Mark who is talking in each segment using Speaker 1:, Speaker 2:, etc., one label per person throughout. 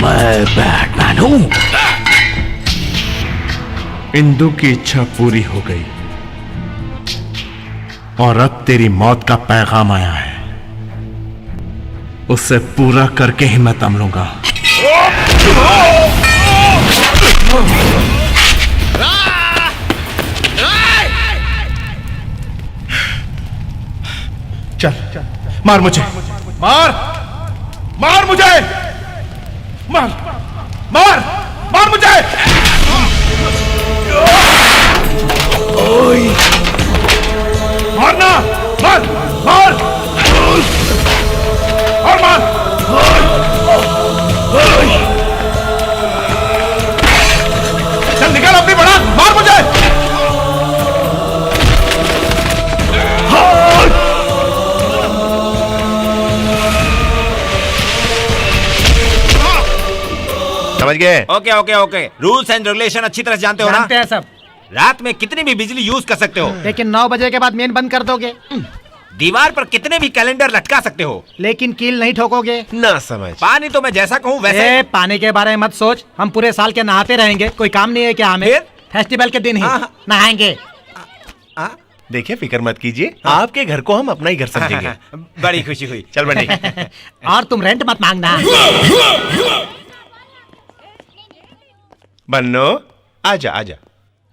Speaker 1: मैं बैटमैन हूं।
Speaker 2: इंदु की इच्छा पूरी हो गई और अब तेरी मौत का पैगाम आया है। उसे पूरा करके ही मैं दम लूंगा। चल मार मुझे, मार मार मुझे, मार मार मार मुझे। मारना, मार मार और मार। चल निकल अपनी बड़ा, मार मुझे।
Speaker 3: समझ गए?
Speaker 4: Okay okay okay, rules and regulation अच्छी तरह जानते हो ना?
Speaker 5: जानते हैं सब।
Speaker 4: रात में कितनी भी बिजली यूज कर सकते हो,
Speaker 5: लेकिन 9 बजे के बाद मेन बंद कर दोगे।
Speaker 4: दीवार पर कितने भी कैलेंडर लटका सकते हो,
Speaker 5: लेकिन कील नहीं ठोकोगे।
Speaker 3: ना समझ।
Speaker 4: पानी तो मैं जैसा कहूँ वैसे।
Speaker 5: पानी के बारे में मत सोच, हम पूरे साल के नहाते रहेंगे, कोई काम नहीं है क्या हमें?
Speaker 4: फिर?
Speaker 5: फेस्टिवल के दिन ही नहाएंगे।
Speaker 3: देखिए फिक्र मत कीजिए, आपके घर को हम अपना ही घर समझेंगे।
Speaker 4: बड़ी खुशी हुई।
Speaker 3: चल बेटे।
Speaker 5: और तुम रेंट मत मांगना।
Speaker 3: बन्नो आजा आजा।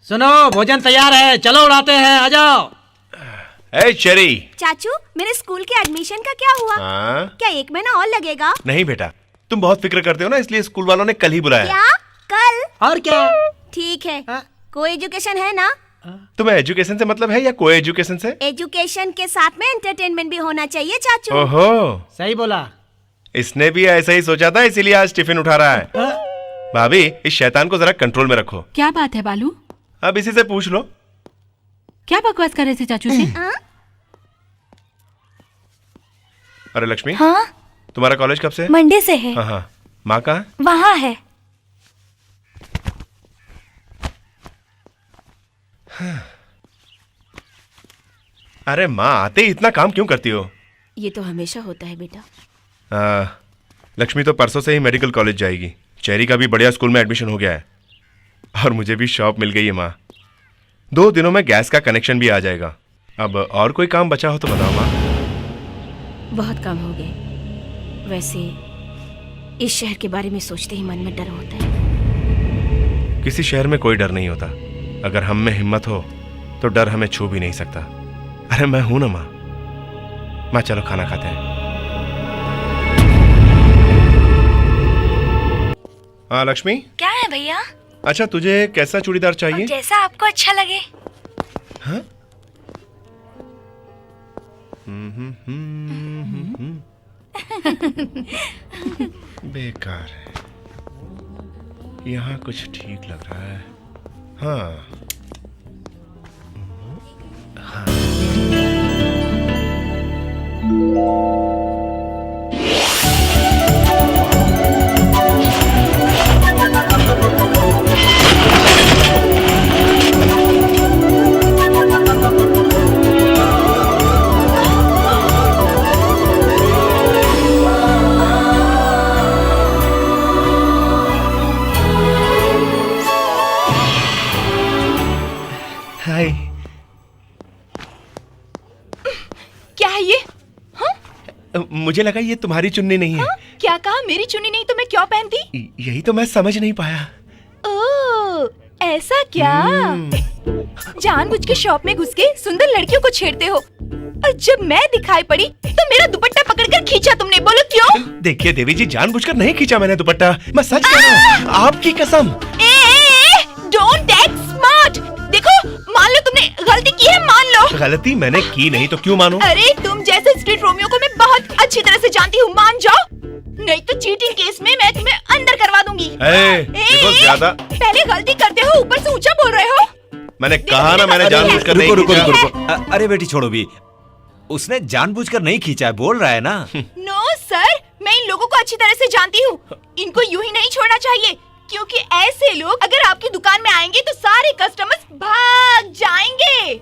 Speaker 5: सुनो, भोजन तैयार है, चलो उड़ाते हैं, आ जाओ।
Speaker 3: ए चेरी।
Speaker 6: चाचू, मेरे स्कूल के एडमिशन का क्या हुआ? क्या 1 महीना और लगेगा?
Speaker 3: नहीं बेटा, तुम बहुत फिक्र करते हो ना, इसलिए स्कूल वालों ने कल ही बुलाया।
Speaker 6: क्या कल?
Speaker 5: और क्या?
Speaker 6: ठीक है। कोई एजुकेशन है ना?
Speaker 3: तुम्हें एजुकेशन से मतलब है या कोई एजुकेशन से?
Speaker 6: एजुकेशन के साथ में एंटरटेनमेंट भी होना चाहिए चाचू।
Speaker 3: ओहो,
Speaker 5: सही बोला।
Speaker 3: इसने भी ऐसा ही सोचा था, इसीलिए आज टिफिन उठा रहा है। भाभी, इस शैतान को जरा कंट्रोल में रखो।
Speaker 7: क्या बात है बालू?
Speaker 3: अब इसी से पूछ लो।
Speaker 7: क्या बकवास कर रहे थे चाचू से?
Speaker 3: अरे लक्ष्मी,
Speaker 6: हाँ?
Speaker 3: तुम्हारा कॉलेज कब से है?
Speaker 6: मंडे से है।
Speaker 3: हाँ हाँ, माँ कहाँ है?
Speaker 6: वहाँ है।
Speaker 3: अरे माँ, आते ही इतना काम क्यों करती हो?
Speaker 6: ये तो हमेशा होता है बेटा।
Speaker 3: लक्ष्मी तो परसों से ही मेडिकल कॉलेज जाएगी। चेरी का भी बढ़िया स्कूल में एडमिशन हो गया है और मुझे भी शॉप मिल गई है माँ। 2 दिनों में गैस का कनेक्शन भी आ जाएगा। अब और कोई काम बचा हो तो बताओ माँ।
Speaker 6: बहुत काम हो गए। वैसे इस शहर के बारे में सोचते ही मन में डर होता है।
Speaker 3: किसी शहर में कोई डर नहीं होता। अगर हम में हिम्मत हो तो डर हमें छू भी नहीं सकता। अरे मैं हूं ना माँ। माँ चलो खाना खाते हैं। हाँ लक्ष्मी।
Speaker 6: क्या है भैया?
Speaker 3: अच्छा, तुझे कैसा चूड़ीदार चाहिए?
Speaker 6: जैसा आपको अच्छा लगे।
Speaker 3: हाँ? बेकार है, यहाँ कुछ ठीक लग रहा है। हाँ हाय।
Speaker 8: क्या है ये?
Speaker 3: मुझे लगा ये तुम्हारी चुन्नी नहीं है।
Speaker 8: क्या कहा? मेरी चुन्नी नहीं तो मैं क्यों पहनती?
Speaker 3: यही तो मैं समझ नहीं पाया।
Speaker 8: ओह, ऐसा क्या? जानबूझ के शॉप में घुस के सुंदर लड़कियों को छेड़ते हो और जब मैं दिखाई पड़ी तो मेरा दुपट्टा पकड़कर खींचा तुमने। बोलो क्यों?
Speaker 3: देखिए देवी जी, जानबूझकर नहीं खींचा मैंने दुपट्टा। मैं सच कह रहा हूँ, आपकी कसम।
Speaker 8: Don't act smart. देखो, मान लो तुमने गलती की है, मान लो।
Speaker 3: गलती मैंने की नहीं तो क्यों मानूं?
Speaker 8: अरे तुम जैसे स्ट्रीट रोमियो को मैं बहुत अच्छी तरह से जानती हूँ, मान जाओ, नहीं तो चीटिंग केस में मैं तुम्हें अंदर करवा दूंगी।
Speaker 3: देखो ज्यादा।
Speaker 8: पहले गलती करते हो, ऊपर से ऊंचा बोल रहे हो।
Speaker 3: मैंने कहा ना, मैंने जानबूझकर नहीं खींचा।
Speaker 4: अरे बेटी छोड़ो भी, उसने जानबूझकर नहीं खींचा है, बोल रहा है ना।
Speaker 8: नो सर, मैं इन लोगों को अच्छी तरह से जानती हूँ। इनको यूं ही नहीं छोड़ना चाहिए, क्योंकि ऐसे लोग अगर आपकी दुकान में आएंगे तो सारे कस्टमर्स भाग जाएंगे।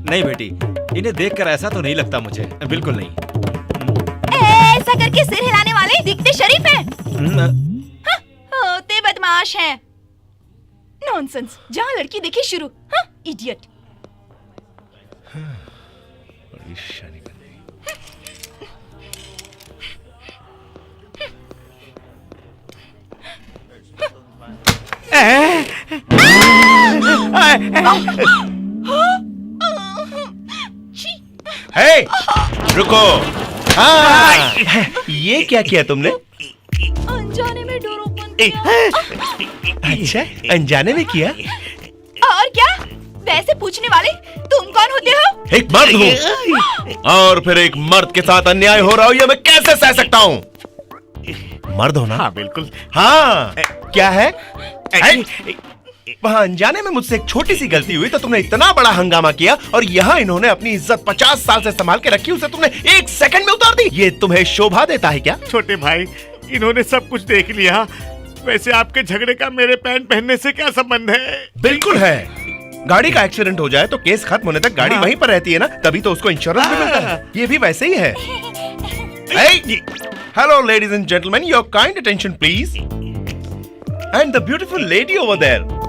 Speaker 4: नहीं बेटी, इन्हें देखकर ऐसा तो नहीं लगता मुझे, बिल्कुल नहीं।
Speaker 8: ऐसा करके सिर हिलाने वाले दिखते शरीफ हैं। हाँ, होते बदमाश हैं। नॉनसेंस, जहाँ लड़की देखी शुरू। हाँ, इडियट।
Speaker 3: हे, रुको। हाँ, ये क्या किया तुमने?
Speaker 8: अनजाने में डोर ओपन किया।
Speaker 3: अच्छा, अनजाने में किया?
Speaker 8: और क्या? वैसे पूछने वाले तुम कौन होते हो?
Speaker 3: एक मर्द हूँ और फिर एक मर्द के साथ अन्याय हो रहा हो ये मैं कैसे सह सकता हूँ? मर्द हो ना?
Speaker 2: हाँ बिल्कुल।
Speaker 3: हाँ, क्या है? वहाँ अनजाने में मुझसे एक छोटी सी गलती हुई तो तुमने इतना बड़ा हंगामा किया और यहाँ इन्होंने अपनी इज्जत 50 साल से संभाल के रखी उसे तुमने 1 सेकंड में उतार दी। ये तुम्हें शोभा देता है क्या?
Speaker 2: छोटे भाई, इन्होंने सब कुछ देख लिया। वैसे आपके झगड़े का मेरे पैंट पहनने से क्या संबंध है?
Speaker 3: बिल्कुल है। गाड़ी का एक्सीडेंट हो जाए तो केस खत्म होने तक गाड़ी वहीं पर रहती है ना, तभी तो उसको इंश्योरेंस भी मिलता है। ये भी वैसे ही है। Hello ladies and gentleman, your kind attention please. And the beautiful lady over there.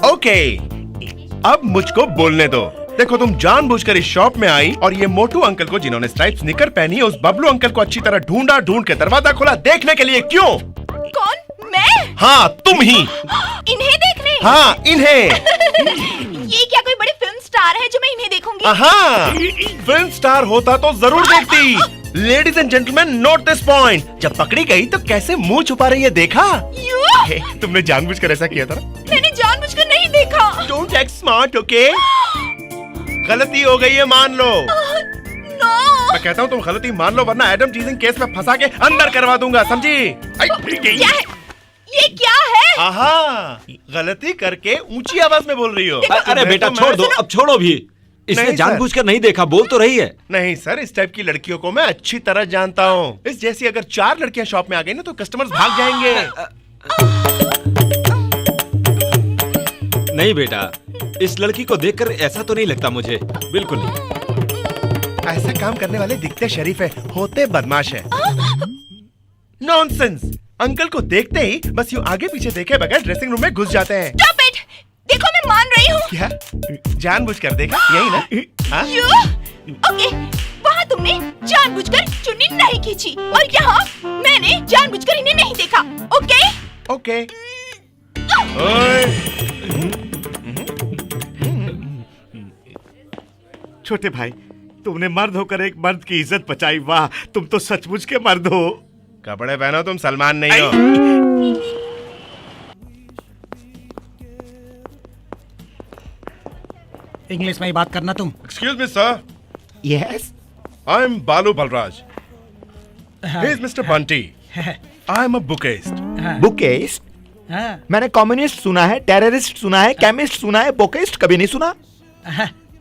Speaker 3: Okay, अब मुझको बोलने दो। देखो, तुम जानबूझकर इस शॉप में आई और ये मोटू अंकल को जिन्होंने स्ट्राइप्स निकर पहनी, उस बबलू अंकल को अच्छी तरह ढूंढ के दरवाजा खोला देखने के लिए। क्यों?
Speaker 8: कौन? मैं?
Speaker 3: हाँ, तुम ही।
Speaker 8: इन्हें देखने?
Speaker 3: हाँ, इन्हें।
Speaker 8: ये क्या कोई बड़े फिल्म स्टार है जो मैं इन्हें देखूंगी?
Speaker 3: हाँ, फिल्म स्टार होता तो जरूर देखती। Ladies and gentleman, note this point. जब पकड़ी गई तो कैसे मुंह छुपा रही है, देखा? तुमने जानबूझकर ऐसा किया था ना?
Speaker 8: मैंने जानबूझकर नहीं देखा।
Speaker 3: Don't act smart, okay? गलती हो गई है, मान लो।
Speaker 8: नो।
Speaker 3: मैं कहता हूँ तुम गलती मान लो, वरना एडम चीजिंग केस में फंसा के अंदर करवा दूंगा, समझी?
Speaker 8: क्या है? ये क्या है?
Speaker 3: आहा, गलती करके ऊंची आवाज में बोल रही हो।
Speaker 4: अरे बेटा छोड़ दो, अब छोड़ो भी। इसने
Speaker 3: नहीं,
Speaker 4: जानबूझकर नहीं देखा, बोल तो रही है।
Speaker 3: नहीं सर, इस टाइप की लड़कियों को मैं अच्छी तरह जानता हूँ। इस जैसी अगर 4 लड़कियां शॉप में आ गई ना तो कस्टमर्स भाग जाएंगे।
Speaker 4: नहीं बेटा, इस लड़की को देखकर ऐसा तो नहीं लगता मुझे, बिल्कुल नहीं।
Speaker 3: ऐसा काम करने वाले दिखते शरीफ है, होते बदमाश है। नॉनसेंस। अंकल को देखते ही बस यूं आगे पीछे देखे बगैर ड्रेसिंग रूम में घुस जाते हैं।
Speaker 8: Stop it! देखो मैं मान रही हूँ।
Speaker 3: क्या? जानबूझकर देखा? यही ना? हाँ?
Speaker 8: ओके, वहाँ तुमने जानबूझकर चुन्नी नहीं खींची और यहाँ मैंने जानबूझकर इन्हें नहीं देखा। ओके?
Speaker 3: ओके।
Speaker 2: छोटे भाई, तुमने मर्द होकर एक मर्द की इज्जत बचाई। वाह, तुम तो सचमुच के मर्द हो।
Speaker 3: कपड़े पहनो, तुम सलमान नहीं हो।
Speaker 5: इंग्लिश में ही बात करना तुम।
Speaker 3: Excuse me sir.
Speaker 5: Yes.
Speaker 3: I am Balu Balraj. He is mister Bunty. I am a bookist.
Speaker 1: Bookist? मैंने कम्युनिस्ट सुना है, टेररिस्ट सुना है, केमिस्ट सुना है, बुकेस्ट कभी नहीं सुना।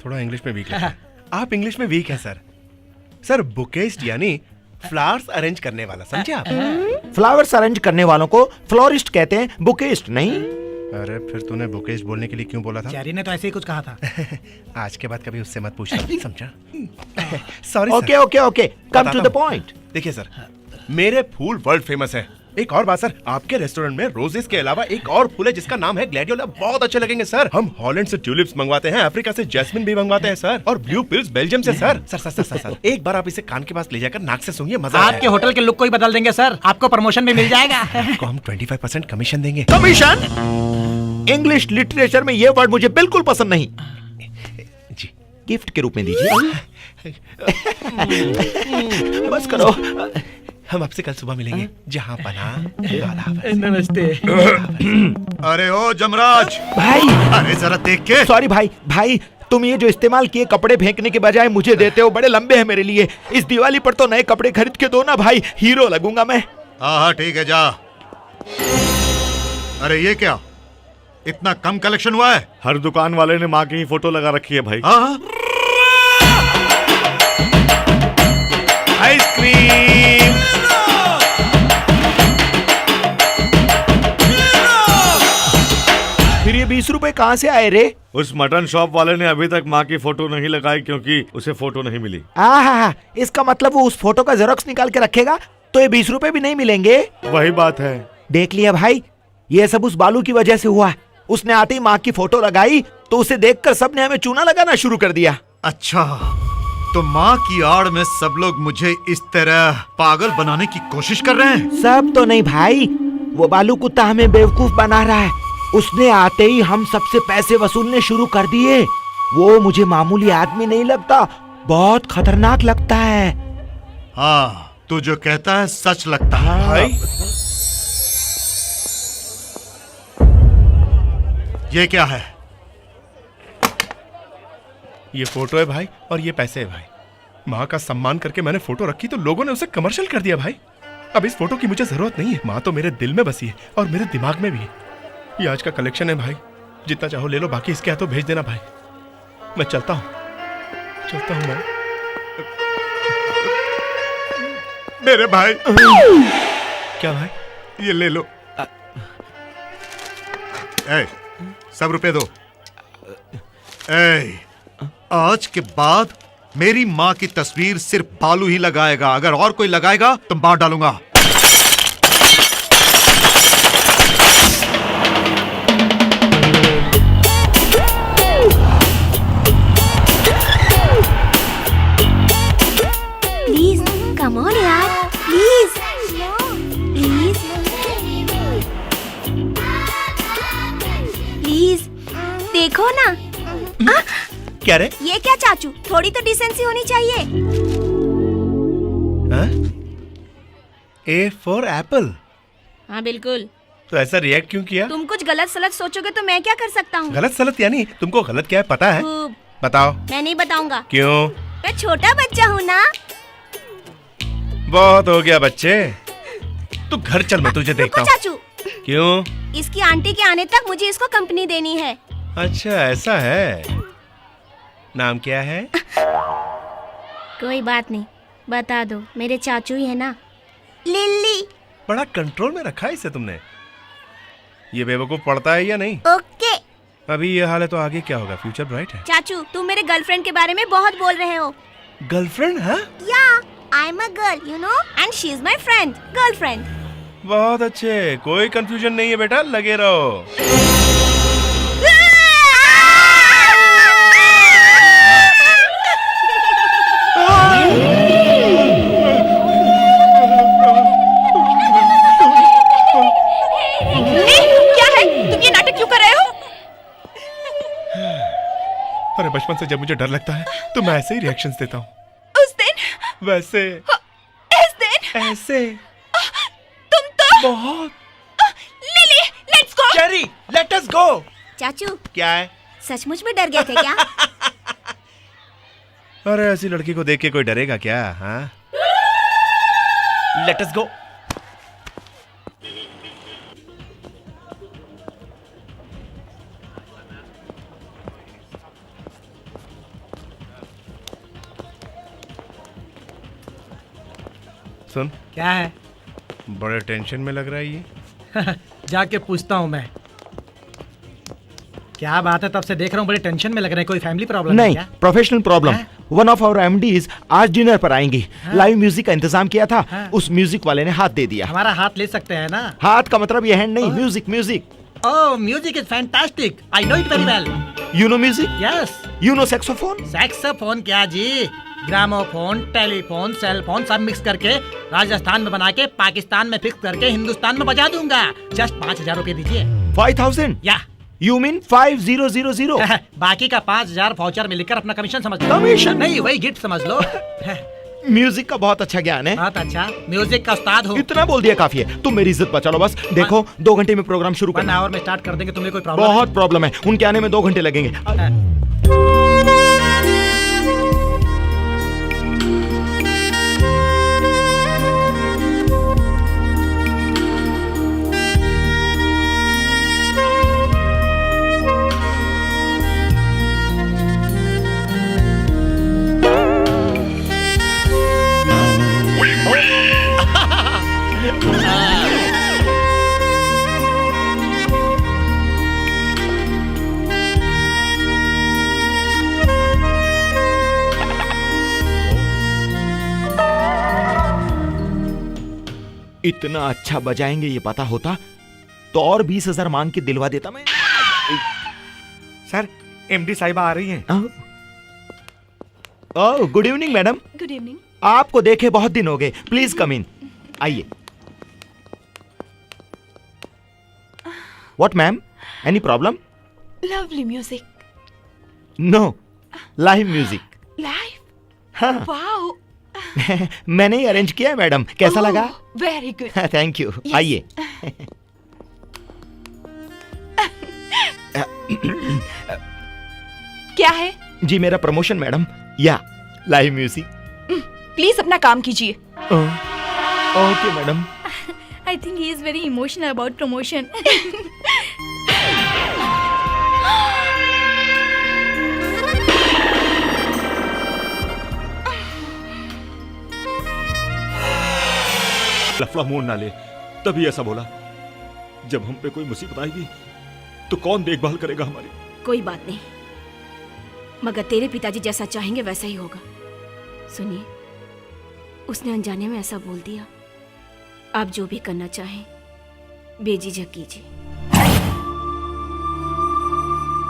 Speaker 3: थोड़ा इंग्लिश में वीक है। आप इंग्लिश में वीक है सर। सर, बुकेस्ट यानी फ्लावर्स अरेंज करने वाला, समझे आप?
Speaker 1: फ्लावर्स अरेंज करने वालों को फ्लोरिस्ट कहते हैं, बुकेस्ट नहीं।
Speaker 3: अरे फिर तूने बुकेस्ट बोलने के लिए क्यों बोला था?
Speaker 5: चैरी ने तो ऐसे ही कुछ कहा था।
Speaker 3: आज के बाद कभी उससे मत पूछना, समझा? Sorry.
Speaker 1: Okay okay okay, come to the point.
Speaker 3: देखिए सर, मेरे फूल वर्ल्ड फेमस है। एक और बात सर, आपके रेस्टोरेंट में रोजेस के अलावा एक और फूल है जिसका नाम है ग्लैडियोला, बहुत अच्छे लगेंगे सर। हम हॉलैंड से ट्यूलिप्स मंगवाते हैं, अफ्रीका से जैस्मिन भी मंगवाते हैं सर, और ब्लू पिल्स बेल्जियम से sir. Sir sir sir sir sir, एक बार आप इसे कान के पास ले जाकर नाक से सूंघिए, मजा
Speaker 5: आपके होटल के लुक को ही बदल देंगे सर, आपको प्रमोशन भी मिल जाएगा।
Speaker 3: को हम 25% कमीशन देंगे।
Speaker 1: कमीशन? इंग्लिश लिटरेचर में ये वर्ड मुझे बिल्कुल पसंद नहीं।
Speaker 3: जी,
Speaker 1: गिफ्ट के रूप में दीजिए। बस करो।
Speaker 3: हम आपसे कल सुबह मिलेंगे, जहाँ पना।
Speaker 5: नमस्ते।
Speaker 2: अरे ओ जमराज
Speaker 1: भाई,
Speaker 2: अरे जरा देख के।
Speaker 1: सॉरी भाई, भाई तुम ये जो इस्तेमाल किए कपड़े फेंकने के बजाय मुझे देते हो, बड़े लंबे हैं मेरे लिए। इस दिवाली पर तो नए कपड़े खरीद के दो ना भाई, हीरो लगूंगा मैं।
Speaker 2: हाँ ठीक है, जा। अरे ये क्या, इतना कम कलेक्शन हुआ है? हर दुकान वाले ने माँ की ही फोटो लगा रखी है भाई। हाँ, आइसक्रीम।
Speaker 1: फिर ये 20 रुपए कहाँ से आए रे?
Speaker 2: उस मटन शॉप वाले ने अभी तक माँ की फोटो नहीं लगाई क्योंकि उसे फोटो नहीं मिली।
Speaker 1: इसका मतलब वो उस फोटो का जेरोक्स निकाल के रखेगा तो ये 20 रुपए भी नहीं मिलेंगे।
Speaker 2: वही बात है।
Speaker 1: देख लिया भाई, ये सब उस बालू की वजह से हुआ। उसने आते ही माँ की फोटो लगाई तो उसे देखकर सबने हमें चूना लगाना शुरू कर दिया।
Speaker 9: अच्छा, तो माँ की आड़ में सब लोग मुझे इस तरह पागल बनाने की कोशिश कर रहे हैं?
Speaker 1: सब तो नहीं भाई, वो बालू कुत्ता हमें बेवकूफ बना रहा है। उसने आते ही हम सबसे पैसे वसूलने शुरू कर दिए। वो मुझे मामूली आदमी नहीं लगता, बहुत खतरनाक लगता है।
Speaker 9: हाँ, तू जो कहता है सच लगता है।
Speaker 3: भाई
Speaker 9: ये क्या है?
Speaker 3: ये फोटो है भाई, और ये पैसे है भाई। माँ का सम्मान करके मैंने फोटो रखी तो लोगों ने उसे कमर्शियल कर दिया भाई। अब इस फोटो की मुझे जरूरत नहीं है। माँ तो मेरे दिल में बसी है और मेरे दिमाग में भी है। ये आज का कलेक्शन है भाई, जितना चाहो ले लो, बाकी इसके हाथों भेज देना भाई। मैं चलता हूँ मैं।
Speaker 9: मेरे भाई,
Speaker 3: क्या भाई?
Speaker 9: ये ले लो। ए, सब रुपए दो। ए, आज के बाद मेरी माँ की तस्वीर सिर्फ बालू ही लगाएगा। अगर और कोई लगाएगा तो मार डालूंगा।
Speaker 6: प्लीज कम ऑन यार, प्लीज प्लीज प्लीज देखो ना।
Speaker 3: क्या रे?
Speaker 6: ये क्या चाचू, थोड़ी तो डिसेंसी होनी चाहिए।
Speaker 3: A for Apple.
Speaker 6: हाँ बिल्कुल।
Speaker 3: तो ऐसा रिएक्ट क्यों किया?
Speaker 6: तुम कुछ गलत सलत सोचोगे तो मैं क्या कर सकता हूँ?
Speaker 3: गलत सलत यानी तुमको गलत क्या है पता है?
Speaker 6: खूब।
Speaker 3: बताओ।
Speaker 6: मैं नहीं बताऊंगा।
Speaker 3: क्यों?
Speaker 6: मैं छोटा बच्चा हूँ ना।
Speaker 3: बहुत हो गया बच्चे, तू घर चल, मैं तुझे देखता
Speaker 6: रुको
Speaker 3: हूँ।
Speaker 6: चाचू,
Speaker 3: क्यों?
Speaker 6: इसकी आंटी के आने तक मुझे इसको कंपनी देनी है।
Speaker 3: अच्छा ऐसा है। नाम क्या है?
Speaker 6: कोई बात नहीं, बता दो, मेरे चाचू ही है ना। लिल्ली।
Speaker 3: बड़ा कंट्रोल में रखा है इसे तुमने। ये बेवकूफ पढ़ता है या नहीं?
Speaker 6: ओके।
Speaker 3: अभी ये हाल है तो आगे क्या होगा? फ्यूचर ब्राइट है।
Speaker 6: चाचू, तुम मेरे गर्लफ्रेंड के बारे में बहुत बोल रहे हो।
Speaker 3: गर्लफ्रेंड है?
Speaker 6: या आई am a girl, you know, and she is my friend, girlfriend.
Speaker 3: बहुत अच्छे, कोई कंफ्यूजन नहीं है बेटा, लगे रहो।
Speaker 8: क्या है, तुम ये नाटक क्यों कर रहे हो?
Speaker 3: अरे बचपन से जब मुझे डर लगता है तो मैं ऐसे ही रिएक्शंस देता हूँ।
Speaker 8: उस दिन,
Speaker 3: वैसे,
Speaker 8: इस दिन,
Speaker 3: ऐसे,
Speaker 8: तुम तो
Speaker 3: बहुत।
Speaker 8: Lily, let's go.
Speaker 3: Cherry, let us go.
Speaker 6: चाचू,
Speaker 3: क्या है?
Speaker 6: सचमुच में डर गए थे क्या?
Speaker 3: अरे ऐसी लड़की को देख के कोई डरेगा क्या? हाँ, लेट अस गो। सुन,
Speaker 5: क्या है?
Speaker 3: बड़े टेंशन में लग रहा है ये।
Speaker 5: जाके पूछता हूँ मैं। क्या बात है, तब से देख रहा हूँ बड़े टेंशन में लग रहे हैं। कोई फैमिली प्रॉब्लम है
Speaker 1: नहीं,
Speaker 5: क्या?
Speaker 1: Professional problem.
Speaker 5: हाँ?
Speaker 1: वन ऑफ आवर एमडीज आज डिनर पर आएंगी। लाइव म्यूजिक का इंतजाम किया था,
Speaker 5: हाँ?
Speaker 1: उस म्यूजिक वाले ने हाथ दे दिया।
Speaker 5: हमारा हाथ ले सकते हैं ना?
Speaker 1: हाथ का मतलब ये हैंड नहीं, music music.
Speaker 5: Oh, music is fantastic, I know it very well.
Speaker 1: You know music?
Speaker 5: Yes.
Speaker 1: You know saxophone?
Speaker 5: Saxophone क्या जी, ग्रामोफोन, टेलीफोन, सेलफोन सब मिक्स करके राजस्थान में बना के पाकिस्तान में फिक्स करके हिंदुस्तान में बजा दूंगा। जस्ट 5,000 रुपए दीजिए।
Speaker 1: 5,000?
Speaker 5: या
Speaker 1: यू मीन 5000?
Speaker 5: बाकी का 5,000 वाउचर में लिखकर अपना कमीशन समझ लो।
Speaker 1: कमीशन?
Speaker 5: नहीं, वही गिफ्ट समझ लो।
Speaker 1: म्यूजिक का बहुत अच्छा ज्ञान है।
Speaker 5: बहुत अच्छा, म्यूजिक का उस्ताद हूँ।
Speaker 1: इतना बोल दिया काफी है। तुम मेरी इज्जत बचा लो बस। देखो 2 घंटे में प्रोग्राम शुरू
Speaker 5: 1
Speaker 1: करना।
Speaker 5: आवर में स्टार्ट कर देंगे। तुम्हें कोई प्रॉब्लम?
Speaker 1: बहुत प्रॉब्लम है, उनके आने में 2 घंटे लगेंगे। इतना अच्छा बजाएंगे ये पता होता तो और 20,000 मांग के दिलवा देता मैं।
Speaker 2: सर, एमडी साहिबा आ रही हैं।
Speaker 1: Oh, good evening madam.
Speaker 8: Good evening.
Speaker 1: आपको देखे बहुत दिन हो गए, प्लीज कम इन, आइए। What ma'am, any problem?
Speaker 8: Lovely music.
Speaker 1: No, live music.
Speaker 8: Live?
Speaker 1: हाँ।
Speaker 8: वाओ।
Speaker 1: मैंने ही अरेंज किया है मैडम, कैसा लगा?
Speaker 8: Very good.
Speaker 1: Thank you. आइए।
Speaker 8: क्या है?
Speaker 1: जी मेरा प्रमोशन मैडम, या लाइव म्यूजिक।
Speaker 8: प्लीज अपना काम कीजिए।
Speaker 1: Okay madam.
Speaker 6: I think he is very emotional about promotion.
Speaker 4: लफड़ा मोड़ ना ले, तभी ऐसा बोला। जब हम पे कोई मुसीबत आएगी तो कौन देखभाल करेगा हमारी?
Speaker 6: कोई बात नहीं, मगर तेरे पिताजी जैसा चाहेंगे वैसा ही होगा। सुनिए, उसने अनजाने में ऐसा बोल दिया। आप जो भी करना चाहें बेझिझक कीजिए।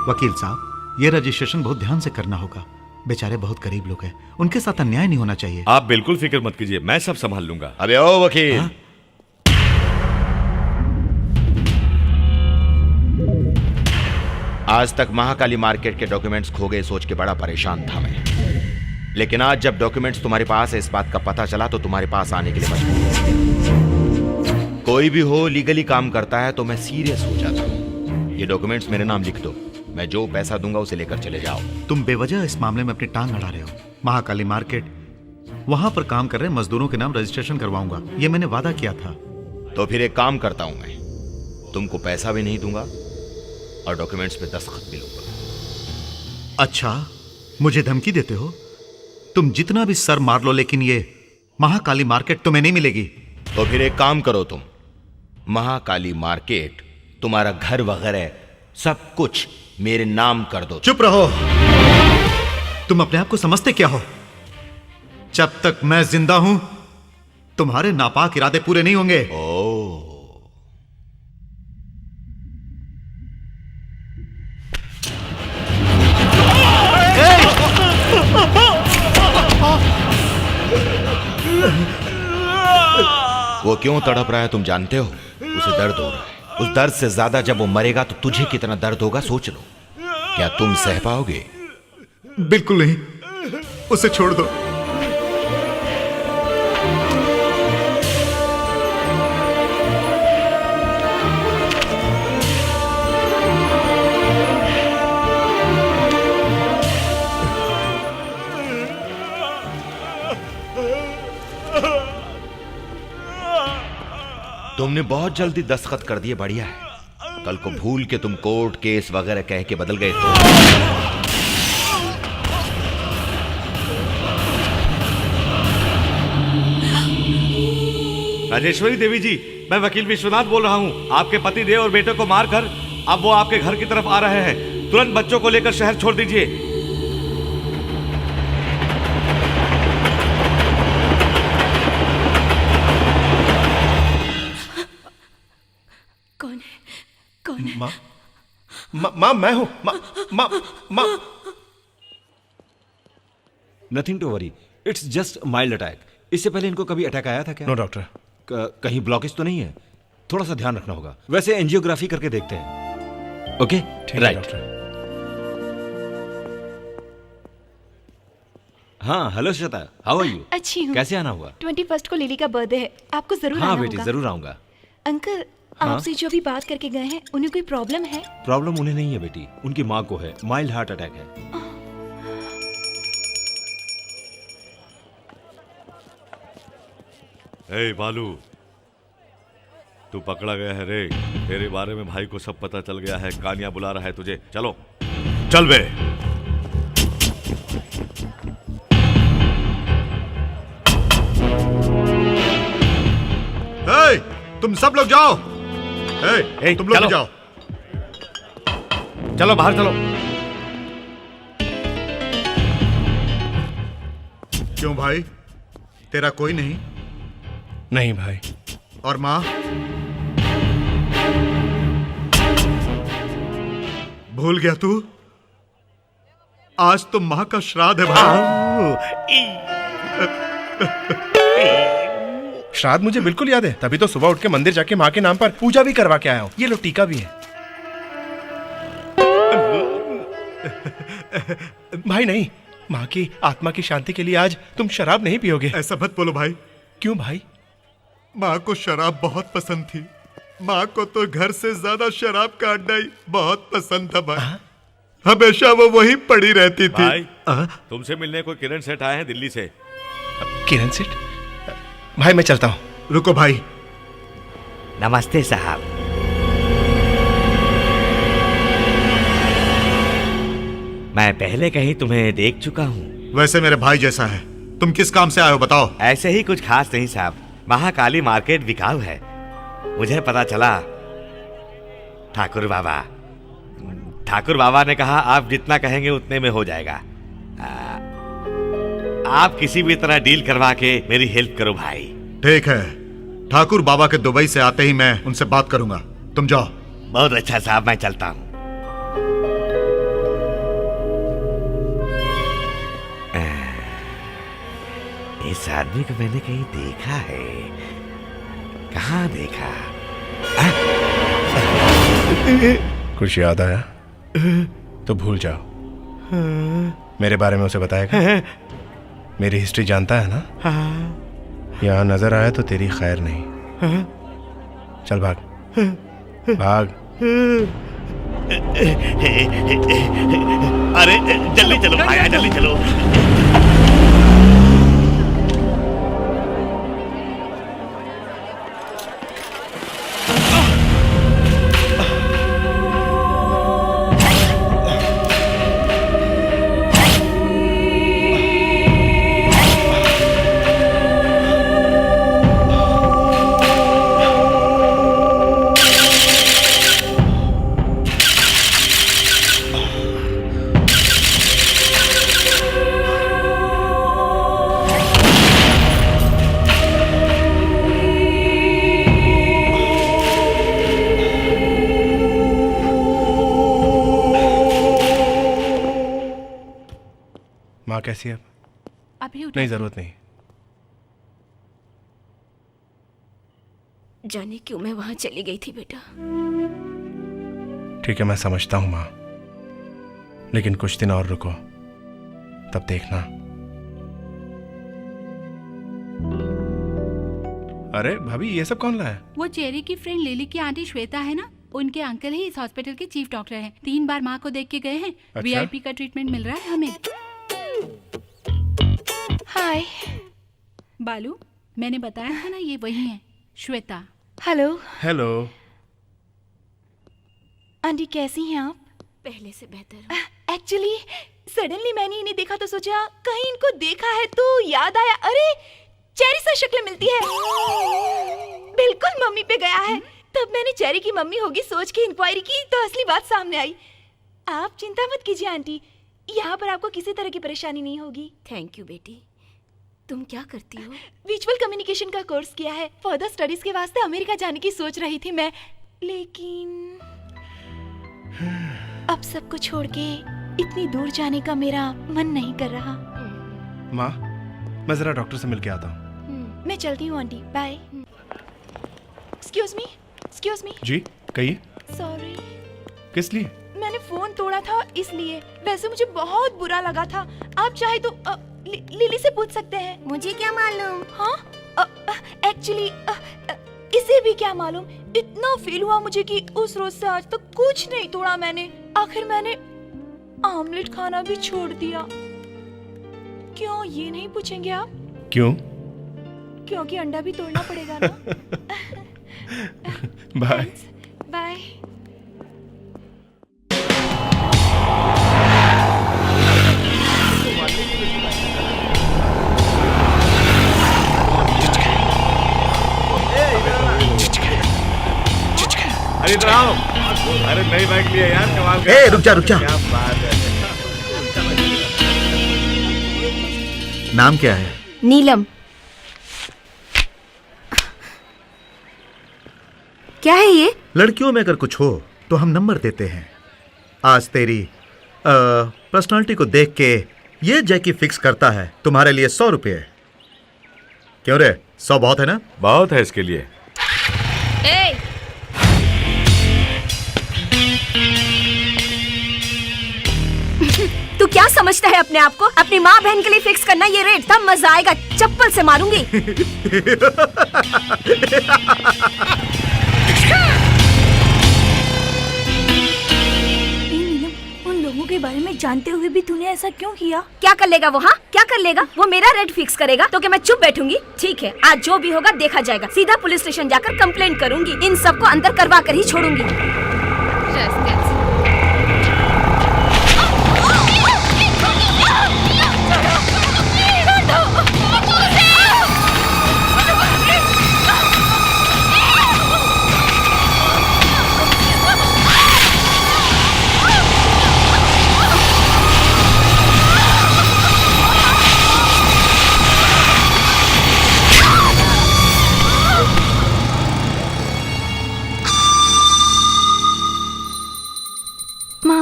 Speaker 9: वकील साहब, ये रजिस्ट्रेशन बहुत ध्यान से करना होगा। बेचारे बहुत गरीब लोग हैं, उनके साथ अन्याय नहीं होना चाहिए।
Speaker 10: आप बिल्कुल फिक्र मत कीजिए, मैं सब संभाल लूंगा।
Speaker 3: अबे ओ वकील।
Speaker 9: हाँ?
Speaker 1: आज तक महाकाली मार्केट के डॉक्यूमेंट्स खो गए सोच के बड़ा परेशान था मैं, लेकिन आज जब डॉक्यूमेंट्स तुम्हारे पास है इस बात का पता चला तो तुम्हारे पास आने के लिए मजबूर। कोई भी हो लीगली काम करता है तो मैं सीरियस हो जाता हूँ। ये डॉक्यूमेंट्स मेरे नाम लिख दो, मैं जो पैसा दूंगा उसे लेकर चले जाओ।
Speaker 9: तुम बेवजह इस मामले में अपनी टांग अड़ा रहे हो। महाकाली मार्केट, वहां पर काम कर रहे मजदूरों के नाम रजिस्ट्रेशन करवाऊंगा, ये मैंने वादा किया था।
Speaker 1: तो फिर एक काम करता हूं मैं, तुमको पैसा भी नहीं दूंगा और डॉक्यूमेंट्स पे दस्तखत भी लूंगा।
Speaker 9: अच्छा, मुझे धमकी देते हो? तुम जितना भी सर मार लो, लेकिन ये महाकाली मार्केट तुम्हें नहीं मिलेगी।
Speaker 1: तो फिर एक काम करो, तुम महाकाली मार्केट, तुम्हारा घर वगैरह सब कुछ मेरे नाम कर दो।
Speaker 9: चुप रहो। तुम अपने आप को समझते क्या हो? जब तक मैं जिंदा हूं तुम्हारे नापाक इरादे पूरे नहीं होंगे।
Speaker 1: वो क्यों तड़प रहा है तुम जानते हो? उसे दर्द हो रहा है। उस दर्द से ज्यादा जब वो मरेगा तो तुझे कितना दर्द होगा सोच लो। क्या तुम सह पाओगे?
Speaker 9: बिल्कुल नहीं, उसे छोड़ दो।
Speaker 1: तुमने बहुत जल्दी दस्तखत कर दिए, बढ़िया है। कल को भूल के तुम कोर्ट केस वगैरह कह के बदल गए तो।
Speaker 10: राजेश्वरी देवी जी, मैं वकील विश्वनाथ बोल रहा हूँ। आपके पति देव और बेटे को मारकर अब वो आपके घर की तरफ आ रहे हैं। तुरंत बच्चों को लेकर शहर छोड़ दीजिए।
Speaker 6: कौन है? कौन है?
Speaker 3: माँ मैं हूँ। माँ
Speaker 4: nothing to worry, it's just mild attack. इससे पहले इनको कभी अटैक आया था क्या?
Speaker 3: No doctor.
Speaker 4: कहीं ब्लॉकेज तो नहीं है? थोड़ा सा ध्यान रखना होगा। वैसे एंजियोग्राफी करके देखते हैं। Okay,
Speaker 3: right doctor.
Speaker 4: हाँ, hello Shweta, how are you?
Speaker 8: अच्छी हूँ।
Speaker 4: कैसे आना हुआ?
Speaker 8: 21 को लिली का बर्थडे है, आपको जरूर
Speaker 4: हाँ
Speaker 8: आना
Speaker 4: बेटी,
Speaker 8: होगा।
Speaker 4: जरूर आऊंगा।
Speaker 8: अंकल, आपसे जो भी बात करके गए हैं उन्हें कोई प्रॉब्लम है?
Speaker 4: प्रॉब्लम उन्हें नहीं है बेटी, उनकी माँ को है। माइल्ड हार्ट अटैक है।
Speaker 10: ए बालू, तू पकड़ा गया है रे। तेरे बारे में भाई को सब पता चल गया है। कानिया बुला रहा है तुझे। चलो चल बे।
Speaker 9: तुम सब लोग जाओ। तुम लोग
Speaker 10: चलो।
Speaker 9: भी जाओ।
Speaker 10: चलो बाहर चलो।
Speaker 9: क्यों भाई, तेरा कोई नहीं?
Speaker 3: नहीं भाई,
Speaker 9: और माँ? भूल गया तू? आज तो माँ का श्राद्ध है भाई।
Speaker 3: श्राद्ध मुझे बिल्कुल याद है, तभी तो सुबह उठ के मंदिर जाके माँ के नाम पर पूजा भी करवा के आया हूँ। ये लो टीका भी है। भाई नहीं, माँ की आत्मा की शांति के लिए आज तुम शराब नहीं पियोगे।
Speaker 9: ऐसा मत बोलो भाई।
Speaker 3: क्यों भाई?
Speaker 9: माँ को शराब बहुत पसंद थी। माँ को तो घर से ज्यादा शराब का अड्डा ही बहुत पसंद था भाई। हमेशा वो वहीं पड़ी रहती थी।
Speaker 10: भाई, तुमसे मिलने कोई किरण सेठ आए हैं दिल्ली से।
Speaker 3: किरण सेठ? भाई मैं चलता हूँ।
Speaker 9: रुको भाई।
Speaker 1: नमस्ते साहब। मैं पहले कहीं तुम्हें देख चुका हूँ।
Speaker 9: वैसे मेरे भाई जैसा है। तुम किस काम से आए हो बताओ?
Speaker 1: ऐसे ही कुछ खास नहीं साहब, महाकाली मार्केट बिकाऊ है। मुझे पता चला ठाकुर बाबा ने कहा आप जितना कहेंगे उतने में हो जाएगा। आप किसी भी तरह डील करवा के मेरी हेल्प करो भाई।
Speaker 9: ठीक है, ठाकुर बाबा के दुबई से आते ही मैं उनसे बात करूंगा। तुम जाओ।
Speaker 1: बहुत अच्छा साहब, मैं चलता हूँ। इस आदमी को मैंने कहीं देखा है। कहाँ देखा?
Speaker 3: कुछ याद आया तो भूल जाओ। मेरे बारे में उसे बताएगा? मेरी हिस्ट्री जानता है ना? यहाँ नजर आया तो तेरी खैर नहीं। चल भाग भाग।
Speaker 10: अरे जल्दी चलो भाया, जल्दी चलो।
Speaker 3: माँ कैसी है अब?
Speaker 7: अभी उठा।
Speaker 3: नहीं, जरूरत नहीं।
Speaker 6: जाने क्यों मैं वहां चली गई थी बेटा।
Speaker 3: ठीक है, मैं समझता हूँ माँ, लेकिन कुछ दिन और रुको, तब देखना। अरे भाभी, ये सब कौन लाया?
Speaker 7: वो चेरी की फ्रेंड लिली की आंटी श्वेता है ना, उनके अंकल ही इस हॉस्पिटल के चीफ डॉक्टर हैं। 3 बार माँ को देख के गए हैं।
Speaker 3: अच्छा?
Speaker 7: वीआईपी का ट्रीटमेंट मिल रहा है हमें।
Speaker 8: हाय।
Speaker 7: बालू, मैंने बताया था ना, ये वही है श्वेता।
Speaker 8: हेलो।
Speaker 3: हेलो।
Speaker 8: आंटी कैसी हैं आप?
Speaker 6: पहले से बेहतर।
Speaker 8: एक्चुअली सडनली मैंने इन्हें देखा तो सोचा कहीं इनको देखा है तो याद आया। अरे चेरी सा शक्ल मिलती है। बिल्कुल मम्मी पे गया है। तब मैंने चेरी की मम्मी होगी सोच के इंक्वायरी की तो असली बात सामने आई। आप चिंता मत कीजिए आंटी, यहाँ पर आपको किसी तरह की परेशानी नहीं होगी।
Speaker 6: थैंक यू बेटी। तुम क्या करती हो?
Speaker 8: विजुअल कम्युनिकेशन का कोर्स किया है। फर्दर स्टडीज के वास्ते अमेरिका जाने की सोच रही थी मैं, लेकिन अब सबको छोड़ के इतनी दूर जाने का मेरा मन नहीं कर रहा।
Speaker 3: माँ, मैं जरा डॉक्टर से मिलके आता हूँ।
Speaker 8: मैं चलती हूँ आंटी, बाय। Excuse me.
Speaker 3: जी कहिए।
Speaker 8: सॉरी।
Speaker 3: किस लिए?
Speaker 8: मैंने फोन तोड़ा था इसलिए। वैसे मुझे बहुत बुरा लगा था। आप चाहे तो लिली से पूछ सकते हैं।
Speaker 6: मुझे क्या मालूम?
Speaker 8: हाँ एक्चुअली इसे भी क्या मालूम। इतना फील हुआ मुझे कि उस रोज से आज तक कुछ नहीं तोड़ा मैंने। आखिर मैंने ऑमलेट खाना भी छोड़ दिया। क्यों ये नहीं पूछेंगे आप?
Speaker 3: क्यों?
Speaker 8: क्योंकि अंडा भी तोड़ना पड़ेगा ना।
Speaker 3: Bye
Speaker 8: bye.
Speaker 10: अरे इधर आओ। अरे नई बाइक लिए यार, कमाल कर।
Speaker 9: ए, रुक जा।
Speaker 10: क्या बात है।
Speaker 9: नाम क्या है?
Speaker 6: नीलम। क्या है ये?
Speaker 9: लड़कियों में अगर कुछ हो तो हम नंबर देते हैं। आज तेरी पर्सनालिटी को देख के ये जैकी फिक्स करता है तुम्हारे लिए 100 रुपये। क्यों रे, 100 बहुत है ना?
Speaker 10: बहुत है इसके लिए।
Speaker 6: ए! तू क्या समझता है अपने आप को? अपनी माँ बहन के लिए फिक्स करना ये रेट, तब मजा आएगा। चप्पल से मारूंगी।
Speaker 8: उन लोगों के बारे में जानते हुए भी तूने ऐसा क्यों किया?
Speaker 6: क्या कर लेगा वो? हाँ, क्या कर लेगा वो? मेरा रेट फिक्स करेगा तो क्या मैं चुप बैठूंगी? ठीक है, आज जो भी होगा देखा जाएगा। सीधा पुलिस स्टेशन जाकर कंप्लेंट करूंगी। इन सबको अंदर करवा कर ही छोड़ूंगी।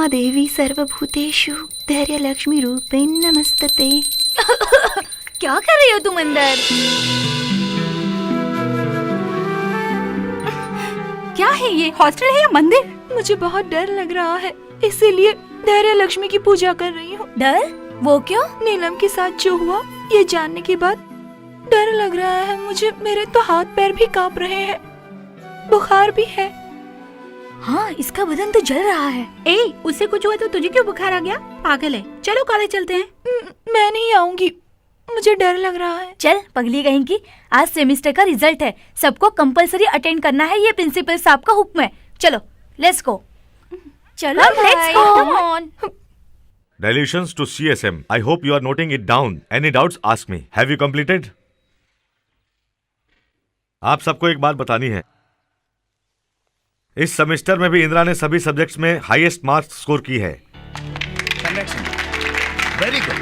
Speaker 8: देवी सर्वभूतेषु धैर्य लक्ष्मी रूपेण नमस्तते। क्या कर रही हो तुम अंदर?
Speaker 7: क्या है ये? हॉस्टल है या मंदिर?
Speaker 8: मुझे बहुत डर लग रहा है, इसीलिए धैर्य लक्ष्मी की पूजा कर रही हूँ। डर? वो क्यों? नीलम के साथ जो हुआ ये जानने के बाद डर लग रहा है मुझे। मेरे तो हाथ पैर भी कांप रहे हैं, बुखार भी है। हाँ, इसका बदन तो जल रहा है।
Speaker 7: ए, उससे कुछ हुआ तो तुझे क्यों बुखार आ गया? पागल है। चलो कॉलेज चलते हैं।
Speaker 8: मैं नहीं आऊंगी, मुझे डर लग रहा है। चल पगली कहीं की, आज सेमेस्टर का रिजल्ट है, सबको कंपलसरी अटेंड करना है, ये प्रिंसिपल साहब का हुक्म है। चलो लेट्स गो। चलो let's go. Come on.
Speaker 10: Dilutions to CSM. I hope you are noting it down. Any doubts? Ask me. Have you completed? आप सबको एक बात बतानी है, इस सेमेस्टर में भी इंदिरा ने सभी सब्जेक्ट्स में हाईएस्ट मार्क्स स्कोर की है।
Speaker 1: Very good,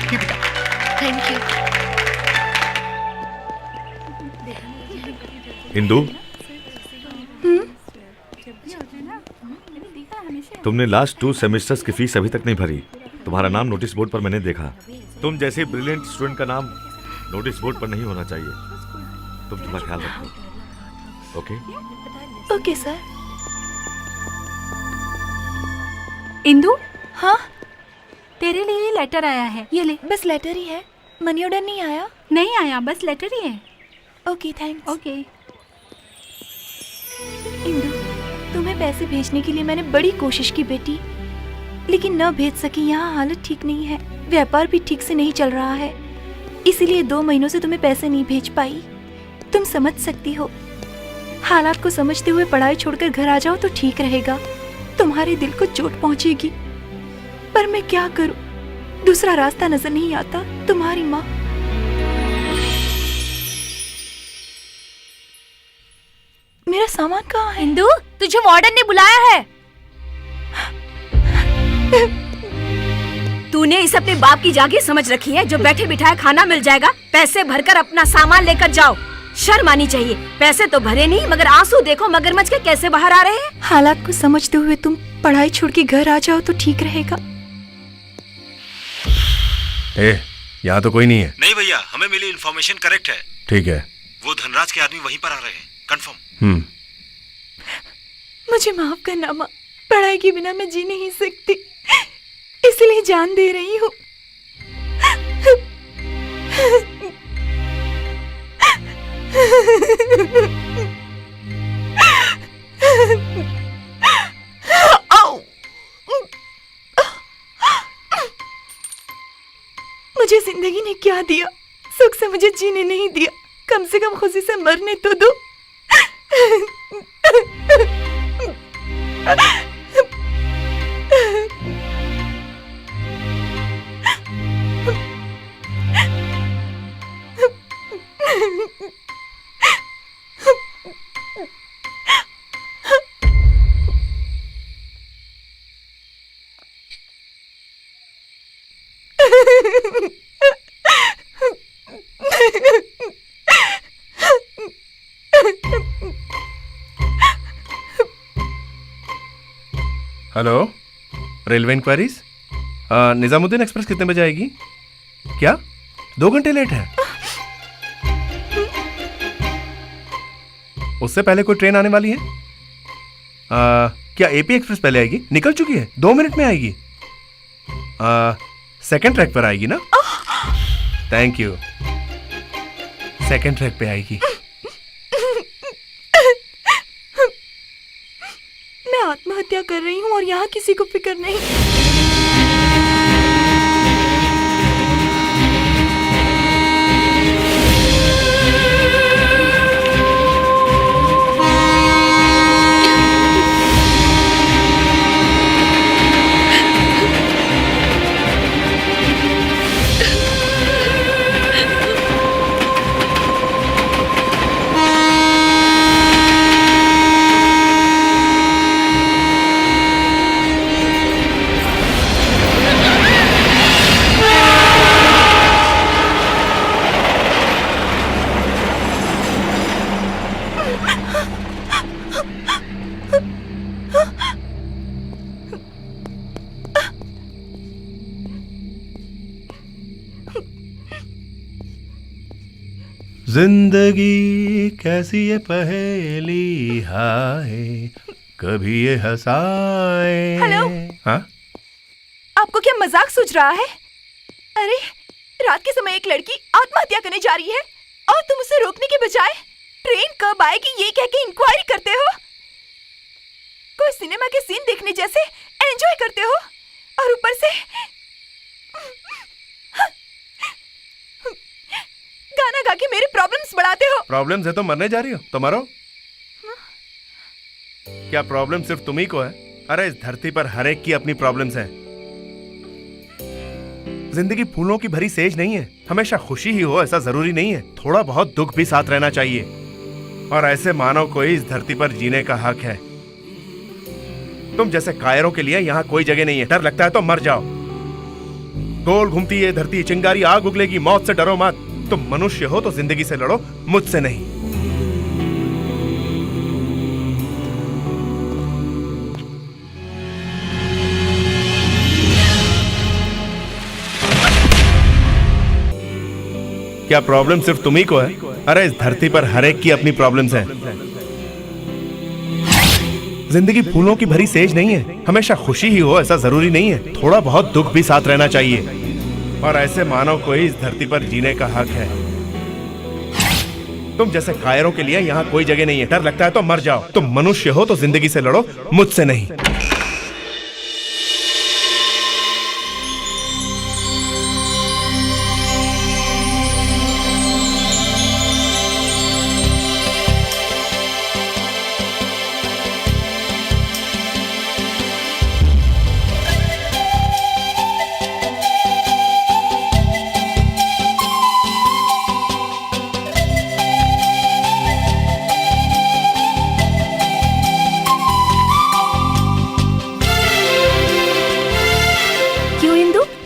Speaker 1: keep it up.
Speaker 8: Thank you.
Speaker 10: Indu, तुमने लास्ट 2 सेमेस्टर्स की फीस अभी तक नहीं भरी। तुम्हारा नाम नोटिस बोर्ड पर मैंने देखा। तुम जैसे ब्रिलियंट स्टूडेंट का नाम नोटिस बोर्ड पर नहीं होना चाहिए। तुम तुम्हारा ख्याल रखो। ओके?
Speaker 8: Okay sir.
Speaker 7: इंदु,
Speaker 8: हाँ?
Speaker 7: तेरे लिए लेटर आया है, ये ले।
Speaker 8: बस लेटर ही है, मनी ऑर्डर नहीं आया?
Speaker 7: नहीं आया, बस लेटर ही है।
Speaker 8: Okay thanks.
Speaker 7: ओके।
Speaker 8: इंदु, तुम्हें पैसे भेजने के लिए मैंने बड़ी कोशिश की बेटी, लेकिन न भेज सकी। यहाँ हालत ठीक नहीं है, व्यापार भी ठीक से नहीं चल रहा है, इसीलिए 2 महीनों से तुम्हें पैसे नहीं भेज पाई। तुम समझ सकती हो, हालात को समझते हुए पढ़ाई छोड़कर घर आ जाओ तो ठीक रहेगा। तुम्हारे दिल को चोट पहुंचेगी, पर मैं क्या करूं, दूसरा रास्ता नजर नहीं आता। तुम्हारी माँ। मेरा सामान कहाँ है?
Speaker 6: इंदु, तुझे वार्डन ने बुलाया है। तूने इस अपने बाप की जागीर समझ रखी है, जो बैठे बिठाए खाना मिल जाएगा। पैसे भरकर अपना सामान लेकर जाओ। शर्म आनी चाहिए। पैसे तो भरे नहीं, मगर आंसू देखो मगरमच्छ के कैसे बाहर आ रहे हैं।
Speaker 8: हालात को समझते हुए तुम पढ़ाई छोड़ के घर आ जाओ तो ठीक रहेगा।
Speaker 3: यहाँ तो कोई नहीं है।
Speaker 11: नहीं भैया, हमें मिली इन्फॉर्मेशन करेक्ट है।
Speaker 3: ठीक है।
Speaker 11: वो धनराज के आदमी वहीं पर आ रहे हैं, कंफर्म।
Speaker 8: मुझे माफ करना माँ, पढ़ाई के बिना मैं जी नहीं सकती, इसलिए जान दे रही हूँ। मुझे जिंदगी ने क्या दिया, सुख से मुझे जीने नहीं दिया, कम से कम खुशी से मरने तो दो।
Speaker 3: Hello, railway inquiries. Nizamuddin express कितने बजे आएगी? क्या 2 घंटे लेट है? उससे पहले कोई ट्रेन आने वाली है? क्या एपी एक्सप्रेस पहले आएगी? निकल चुकी है, 2 मिनट में आएगी। सेकंड ट्रैक पर आएगी ना? Thank you. सेकंड ट्रैक पे आएगी।
Speaker 8: मैं आत्महत्या कर रही हूँ और यहाँ किसी को फिक्र नहीं।
Speaker 3: जिंदगी कैसी ये पहेली हाय, कभी ये हंसाए।
Speaker 8: हेलो?
Speaker 3: हाँ?
Speaker 8: आपको क्या मजाक सूझ रहा है? अरे रात के समय एक लड़की आत्महत्या करने जा रही है और तुम उसे रोकने के बजाय ट्रेन कब आएगी ये कह के इंक्वायरी करते हो। कोई सिनेमा के सीन देखने जैसे एंजॉय करते हो और ऊपर से गाना गा के मेरे प्रॉब्लम्स बढ़ाते हो।
Speaker 3: प्रॉब्लम्स है तो मरने जा रही हो तो मरो। क्या प्रॉब्लम सिर्फ तुम्ही को है? अरे इस धरती पर हर एक की अपनी प्रॉब्लम्स हैं। जिंदगी फूलों की भरी सेज नहीं है, हमेशा खुशी ही हो ऐसा जरूरी नहीं है, थोड़ा बहुत दुख भी साथ रहना चाहिए। और ऐसे मानव को ही इस धरती पर जीने का हक है। तुम जैसे कायरों के लिए यहाँ कोई जगह नहीं है। डर लगता है तो मर जाओ। गोल घूमती है धरती, चिंगारी आग उगलेगी, मौत से डरो मत। तुम मनुष्य हो तो जिंदगी से लड़ो, मुझसे नहीं। क्या प्रॉब्लम सिर्फ तुम्ही को है? अरे इस धरती पर हर एक की अपनी प्रॉब्लम्स हैं। जिंदगी फूलों की भरी सेज नहीं है, हमेशा खुशी ही हो ऐसा जरूरी नहीं है, थोड़ा बहुत दुख भी साथ रहना चाहिए। और ऐसे मानव को ही इस धरती पर जीने का हक है। तुम जैसे कायरों के लिए यहाँ कोई जगह नहीं है। डर लगता है तो मर जाओ। तुम मनुष्य हो तो जिंदगी से लड़ो, मुझसे नहीं।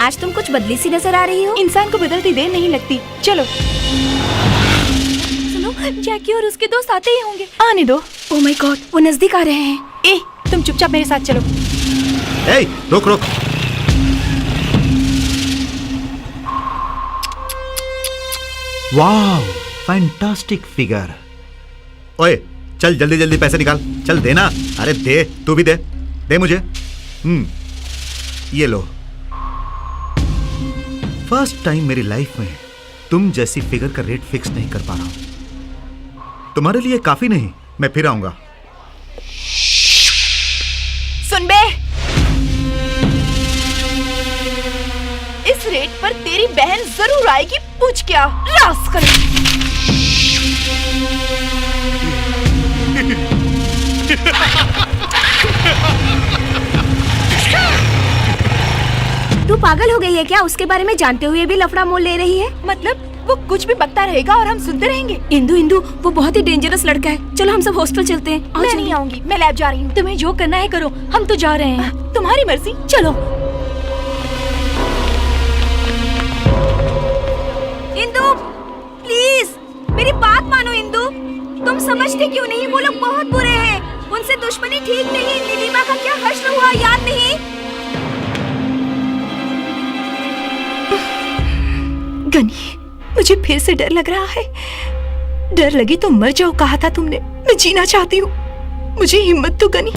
Speaker 6: आज तुम कुछ बदली सी नजर आ रही हो।
Speaker 8: इंसान को बदलती देर नहीं लगती। चलो सुनो, जैकी और उसके दोस्त आते ही होंगे। आने दो।
Speaker 6: ओह माय गॉड, वो नजदीक आ रहे हैं।
Speaker 8: ए, तुम चुपचाप मेरे साथ चलो।
Speaker 9: ए, रुक रुक। वाह, फैंटास्टिक फिगर। ओए चल जल्दी जल्दी पैसे निकाल, चल देना। अरे दे, तू भी दे, दे मुझे। ये लो। फर्स्ट टाइम मेरी लाइफ में तुम जैसी फिगर का रेट फिक्स नहीं कर पा रहा हूं। तुम्हारे लिए काफी नहीं, मैं फिर आऊंगा।
Speaker 8: सुन बे, इस रेट पर तेरी बहन जरूर आएगी। पूछ क्या रास्कल।
Speaker 6: तू पागल हो गई है क्या? उसके बारे में जानते हुए भी लफड़ा मोल ले रही है।
Speaker 8: मतलब वो कुछ भी बकता रहेगा और हम सुनते रहेंगे।
Speaker 6: इंदु इंदु, वो बहुत ही डेंजरस लड़का है। चलो हम सब हॉस्टल चलते हैं।
Speaker 8: मैं नहीं आऊंगी, मैं लैब जा रही हूँ। तुम्हें जो करना है करो, हम तो जा रहे हैं। तुम्हारी मर्जी। चलो।
Speaker 6: इंदु प्लीज मेरी बात मानो। इंदु, तुम समझते क्यों नहीं? वो लोग बहुत बुरे हैं, उनसे
Speaker 8: दुश्मनी ठीक नहीं। नीलिमा का क्या हश्र हुआ याद नहीं? गनी, मुझे फिर से डर लग रहा है। डर लगी तो मर जाओ कहा था तुमने। मैं जीना चाहती हूँ, मुझे हिम्मत दो गनी।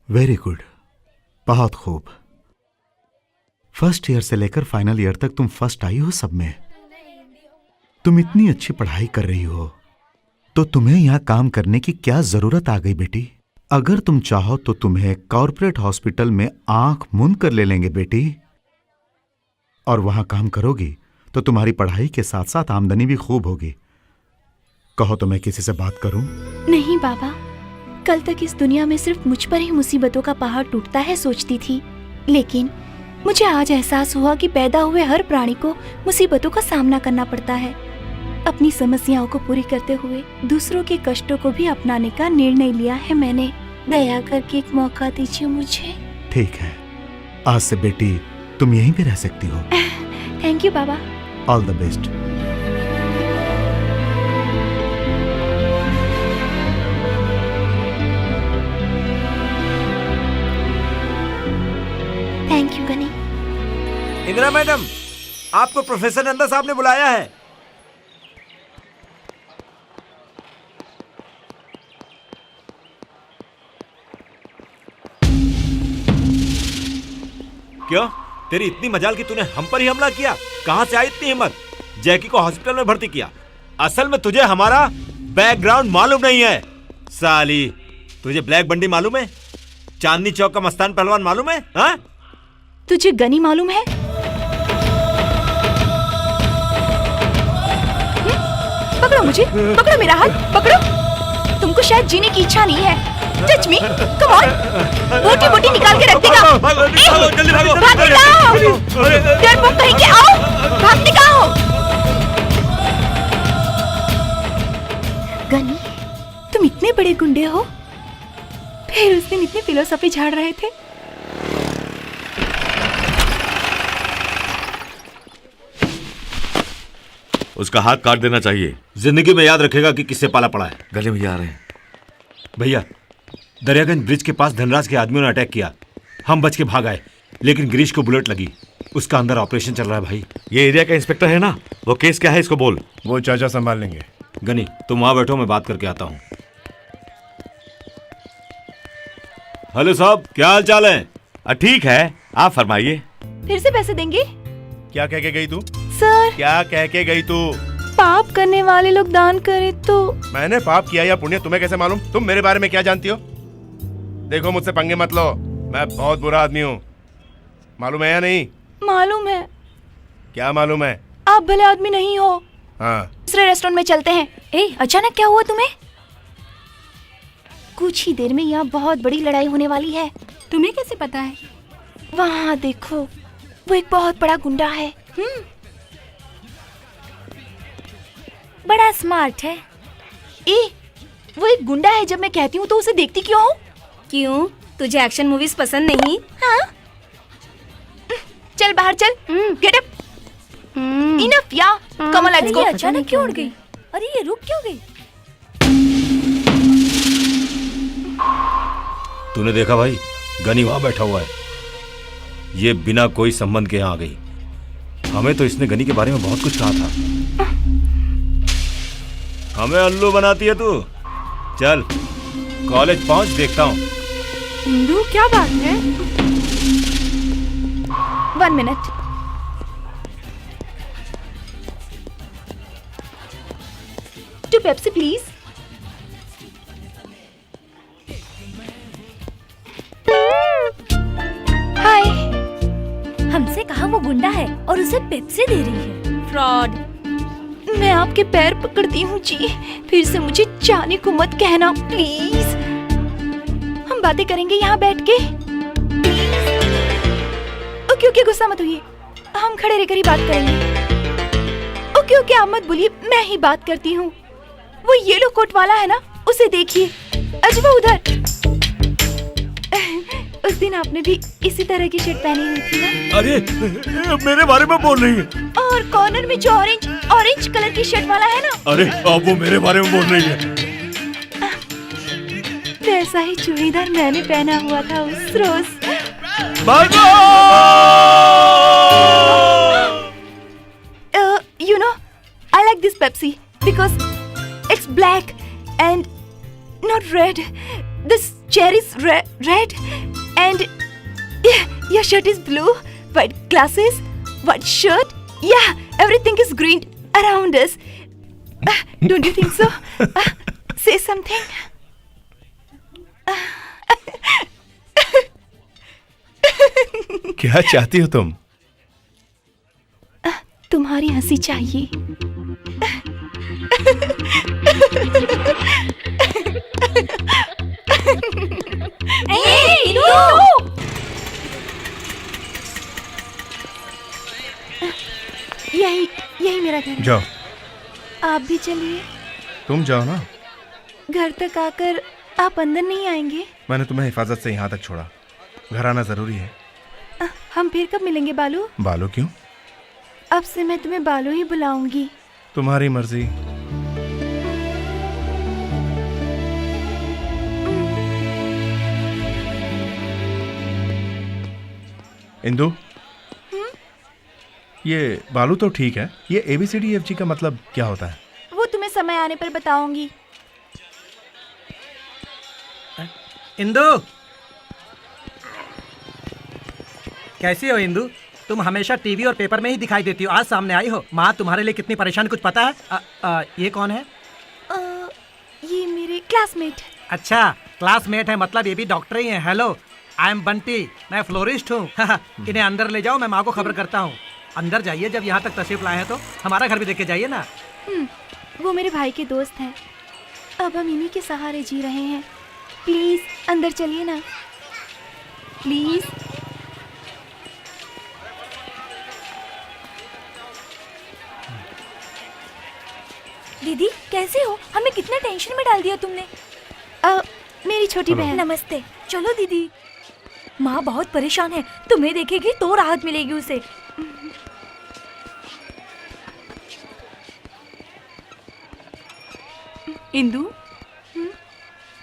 Speaker 9: वेरी गुड, बहुत खूब। फर्स्ट ईयर से लेकर फाइनल ईयर तक तुम फर्स्ट आई हो सब में। तुम इतनी अच्छी पढ़ाई कर रही हो तो तुम्हें यहां काम करने की क्या जरूरत आ गई बेटी? अगर तुम चाहो तो तुम्हें कॉर्पोरेट हॉस्पिटल में आंख मूंद कर ले लेंगे बेटी, और वहां काम करोगी तो तुम्हारी पढ़ाई के साथ साथ आमदनी भी खूब होगी। कहो तो मैं किसी से बात करूं?
Speaker 8: नहीं बाबा, कल तक इस दुनिया में सिर्फ मुझ पर ही मुसीबतों का पहाड़ टूटता है सोचती थी, लेकिन मुझे आज एहसास हुआ कि पैदा हुए हर प्राणी को मुसीबतों का सामना करना पड़ता है। अपनी समस्याओं को पूरी करते हुए दूसरों के कष्टों को भी अपनाने का निर्णय लिया है मैंने। दया करके एक मौका दीजिए मुझे।
Speaker 9: ठीक है, आज से बेटी तुम यहीं पे रह सकती हो।
Speaker 8: थैंक यू बाबा।
Speaker 9: All the best.
Speaker 8: Thank you Ghani.
Speaker 1: Indira madam, आपको प्रोफेसर नंदा साहब ने बुलाया है।
Speaker 4: क्यों? तेरी इतनी मजाल कि तूने हम पर ही हमला किया? कहां से आई इतनी हिम्मत? जैकी को हॉस्पिटल में भर्ती किया। असल में तुझे हमारा बैकग्राउंड मालूम नहीं है साली। तुझे ब्लैक बंडी मालूम है? चांदनी चौक का मस्तान पहलवान मालूम है? हाँ?
Speaker 8: तुझे गनी मालूम है? पकड़ो मुझे, पकड़ो मेरा हाथ, पकड़ो। तुमको शायद जीने की इच्छा नहीं है। Touch me, come on. बोटी बोटी निकाल के रख देगा।
Speaker 4: जल्दी भागो।
Speaker 8: भागने का आओ। डरपोक कहीं के आओ, भागने का आओ। गनी, तुम इतने बड़े गुंडे हो, फिर उस दिन इतनी फिलोसफी झाड़ रहे थे।
Speaker 10: उसका हाथ काट देना चाहिए।
Speaker 4: जिंदगी में याद रखेगा कि किससे पाला पड़ा है।
Speaker 10: गले में आ रहे हैं
Speaker 4: भैया। दरियागंज ब्रिज के पास धनराज के आदमियों ने अटैक किया। हम बच के भाग आए, लेकिन गिरीश को बुलेट लगी। उसका अंदर ऑपरेशन चल रहा है भाई।
Speaker 10: ये एरिया का इंस्पेक्टर है ना, वो केस क्या है इसको बोल।
Speaker 3: वो चाचा संभाल लेंगे।
Speaker 4: गनी, तुम वहां बैठो, मैं बात करके आता हूँ। हेलो साहब, क्या हाल चाल है?
Speaker 10: ठीक है, आप फरमाइए।
Speaker 8: फिर से पैसे देंगे?
Speaker 3: क्या कह के गई तू?
Speaker 8: सर,
Speaker 3: क्या कह के गई तू?
Speaker 8: पाप करने वाले लोग दान करें तो।
Speaker 3: मैंने पाप किया या पुण्य तुम्हें कैसे मालूम? तुम मेरे बारे में क्या जानती हो? देखो, मुझसे पंगे मत लो, मैं बहुत बुरा आदमी हूँ, मालूम है या नहीं?
Speaker 8: मालूम है,
Speaker 3: क्या मालूम है?
Speaker 8: आप भले आदमी नहीं हो।
Speaker 3: हाँ।
Speaker 8: दूसरे रेस्टोरेंट में चलते हैं। ए, अचानक क्या हुआ तुम्हें? कुछ ही देर में यहाँ बहुत बड़ी लड़ाई होने वाली है।
Speaker 7: तुम्हें कैसे पता है?
Speaker 8: वहाँ देखो, वो एक बहुत बड़ा गुंडा है।
Speaker 6: बड़ा स्मार्ट है।
Speaker 8: ए, वो एक गुंडा है। जब मैं कहती हूँ तो उसे देखती क्यों हो?
Speaker 6: क्यों, तुझे एक्शन मूवीज पसंद नहीं?
Speaker 8: हाँ? चल बाहर चल। Get up. इनफ या। Come on let's go.
Speaker 6: अचानक क्यों उड़ गई? अरे ये रुक क्यों गई?
Speaker 4: तूने देखा भाई, गनी वहां बैठा हुआ है। ये बिना कोई संबंध के यहाँ आ गई। हमें तो इसने गनी के बारे में बहुत कुछ कहा था। हमें अल्लू बनाती है तू। चल कॉलेज पहुंच, देखता हूँ।
Speaker 7: इंदु, क्या बात है?
Speaker 8: 1 minute. Two Pepsi please. Hi.
Speaker 6: हमसे कहा वो गुंडा है और उसे पेप्सी दे रही है। फ्रॉड।
Speaker 8: मैं आपके पैर पकड़ती हूँ जी, फिर से मुझे जाने को मत कहना प्लीज। हम बातें करेंगे यहाँ बैठ के। ओके ओके, गुस्सा मत होइए, हम खड़े रहकर ही बात करेंगे। ओके ओके, आप मत बोलिए, मैं ही बात करती हूँ। वो येलो कोट वाला है ना, उसे देखिए। अजी वो उधर। उस दिन आपने भी इसी तरह की शर्ट पहनी हुई थी ना?
Speaker 4: अरे मेरे बारे में बोल रही है।
Speaker 8: और कॉर्नर में जो ऑरेंज कलर की शर्ट वाला है ना?
Speaker 4: अरे अब वो मेरे बारे में बोल रही है।
Speaker 8: वैसा ही चूड़ीदार मैंने पहना हुआ था उस रोज। You know, I like this Pepsi because it's black and not red. This cherry is red and your shirt is blue. White glasses, white shirt. Yeah, everything is green around us. Don't you think so? Say something.
Speaker 3: क्या चाहती हो तुम?
Speaker 8: तुम्हारी हंसी चाहिए। यही मेरा घर है।
Speaker 3: जाओ।
Speaker 8: आप भी चलिए।
Speaker 3: तुम जाओ ना।
Speaker 8: घर तक आकर आप अंदर नहीं आएंगे?
Speaker 3: मैंने तुम्हें हिफाजत से यहाँ तक छोड़ा, घर आना जरूरी है।
Speaker 8: हम फिर कब मिलेंगे बालू?
Speaker 3: बालू क्यों?
Speaker 8: अब से मैं तुम्हें बालू ही बुलाऊंगी।
Speaker 3: तुम्हारी मर्जी। इंदु, ये बालू तो ठीक है, ये ABCDFG का मतलब क्या होता है?
Speaker 8: वो तुम्हें समय आने पर बताऊंगी।
Speaker 5: इंदु, कैसी हो इंदु? तुम हमेशा टीवी और पेपर में ही दिखाई देती हो, आज सामने आई हो। माँ तुम्हारे लिए कितनी परेशान, कुछ पता है? ये कौन है?
Speaker 8: ये मेरे क्लासमेट।
Speaker 5: अच्छा, क्लासमेट है, मतलब ये भी डॉक्टर ही है। हेलो, आई एम बंटी, मैं फ्लोरिस्ट हूँ। इन्हें अंदर ले जाओ, मैं माँ को खबर करता हूँ। अंदर जाइए, जब यहाँ तक तशरीफ लाए हैं तो हमारा घर भी देख के जाइए ना।
Speaker 8: वो मेरे भाई के दोस्त हैं, अब हम इन्हीं के सहारे जी रहे हैं। प्लीज अंदर चलिए ना, प्लीज।
Speaker 6: दीदी कैसे हो? हमें कितने टेंशन में डाल दिया तुमने।
Speaker 8: मेरी छोटी बहन।
Speaker 6: नमस्ते। चलो दीदी, माँ बहुत परेशान है, तुम्हें देखेगी तो राहत मिलेगी उसे।
Speaker 7: इंदु,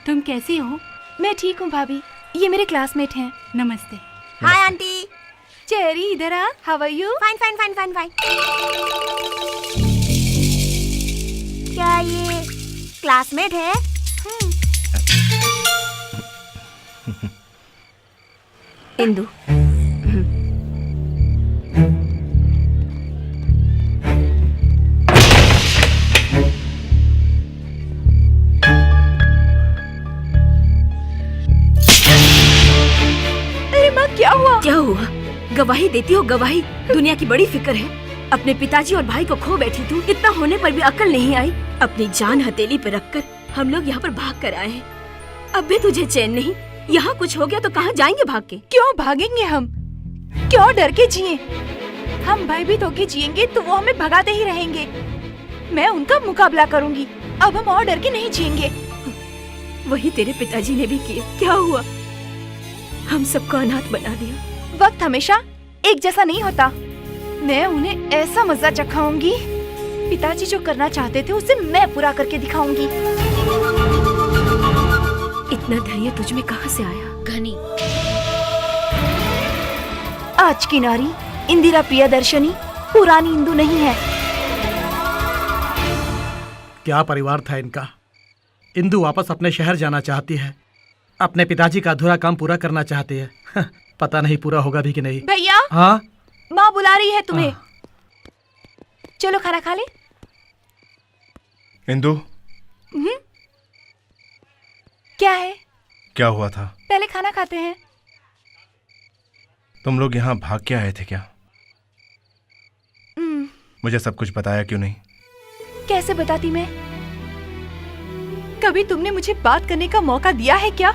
Speaker 7: तुम कैसी हो?
Speaker 8: मैं ठीक हूँ भाभी, ये मेरे क्लासमेट हैं।
Speaker 7: नमस्ते।
Speaker 6: हाय आंटी।
Speaker 8: चेरी इधर आ। How are you?
Speaker 6: Fine fine fine fine fine. क्या ये क्लासमेट है? इंदु,
Speaker 8: अरे माँ, क्या हुआ?
Speaker 6: क्या हुआ? गवाही देती हो? गवाही? दुनिया की बड़ी फिक्र है। अपने पिताजी और भाई को खो बैठी तू, इतना होने पर भी अकल नहीं आई। अपनी जान हथेली पे रखकर हम लोग यहाँ पर भाग कर आए हैं। अब भी तुझे चैन नहीं। यहाँ कुछ हो गया तो कहाँ जाएंगे भाग के?
Speaker 8: क्यों भागेंगे हम? क्यों डर के जिए? हम भयभीत होके जिएंगे तो वो हमें भगाते ही रहेंगे। मैं उनका मुकाबला करूंगी। अब हम और डर के नहीं जिएंगे।
Speaker 6: वही तेरे पिताजी ने भी किया। क्या हुआ? हम सबको अनाथ बना दिया।
Speaker 8: वक्त हमेशा एक जैसा नहीं होता। मैं उन्हें ऐसा मजा चखाऊंगी, पिताजी जो करना चाहते थे उसे मैं पूरा करके दिखाऊंगी।
Speaker 6: इतना धैर्य तुझ में कहाँ से आया?
Speaker 8: घनी आज की नारी इंदिरा प्रियदर्शनी पुरानी इंदु नहीं है।
Speaker 5: क्या परिवार था इनका। इंदु वापस अपने शहर जाना चाहती है, अपने पिताजी का अधूरा काम पूरा करना चाहती है। पता नहीं पूरा होगा भी कि नहीं।
Speaker 8: भैया,
Speaker 5: हाँ
Speaker 8: माँ बुला रही है तुम्हें। चलो खाना खा ले।
Speaker 3: इंदु,
Speaker 8: क्या है?
Speaker 3: क्या हुआ था?
Speaker 8: पहले खाना खाते हैं।
Speaker 3: तुम लोग यहाँ भाग के आए थे क्या? मुझे सब कुछ बताया क्यों नहीं?
Speaker 8: कैसे बताती मैं? कभी तुमने मुझे बात करने का मौका दिया है क्या?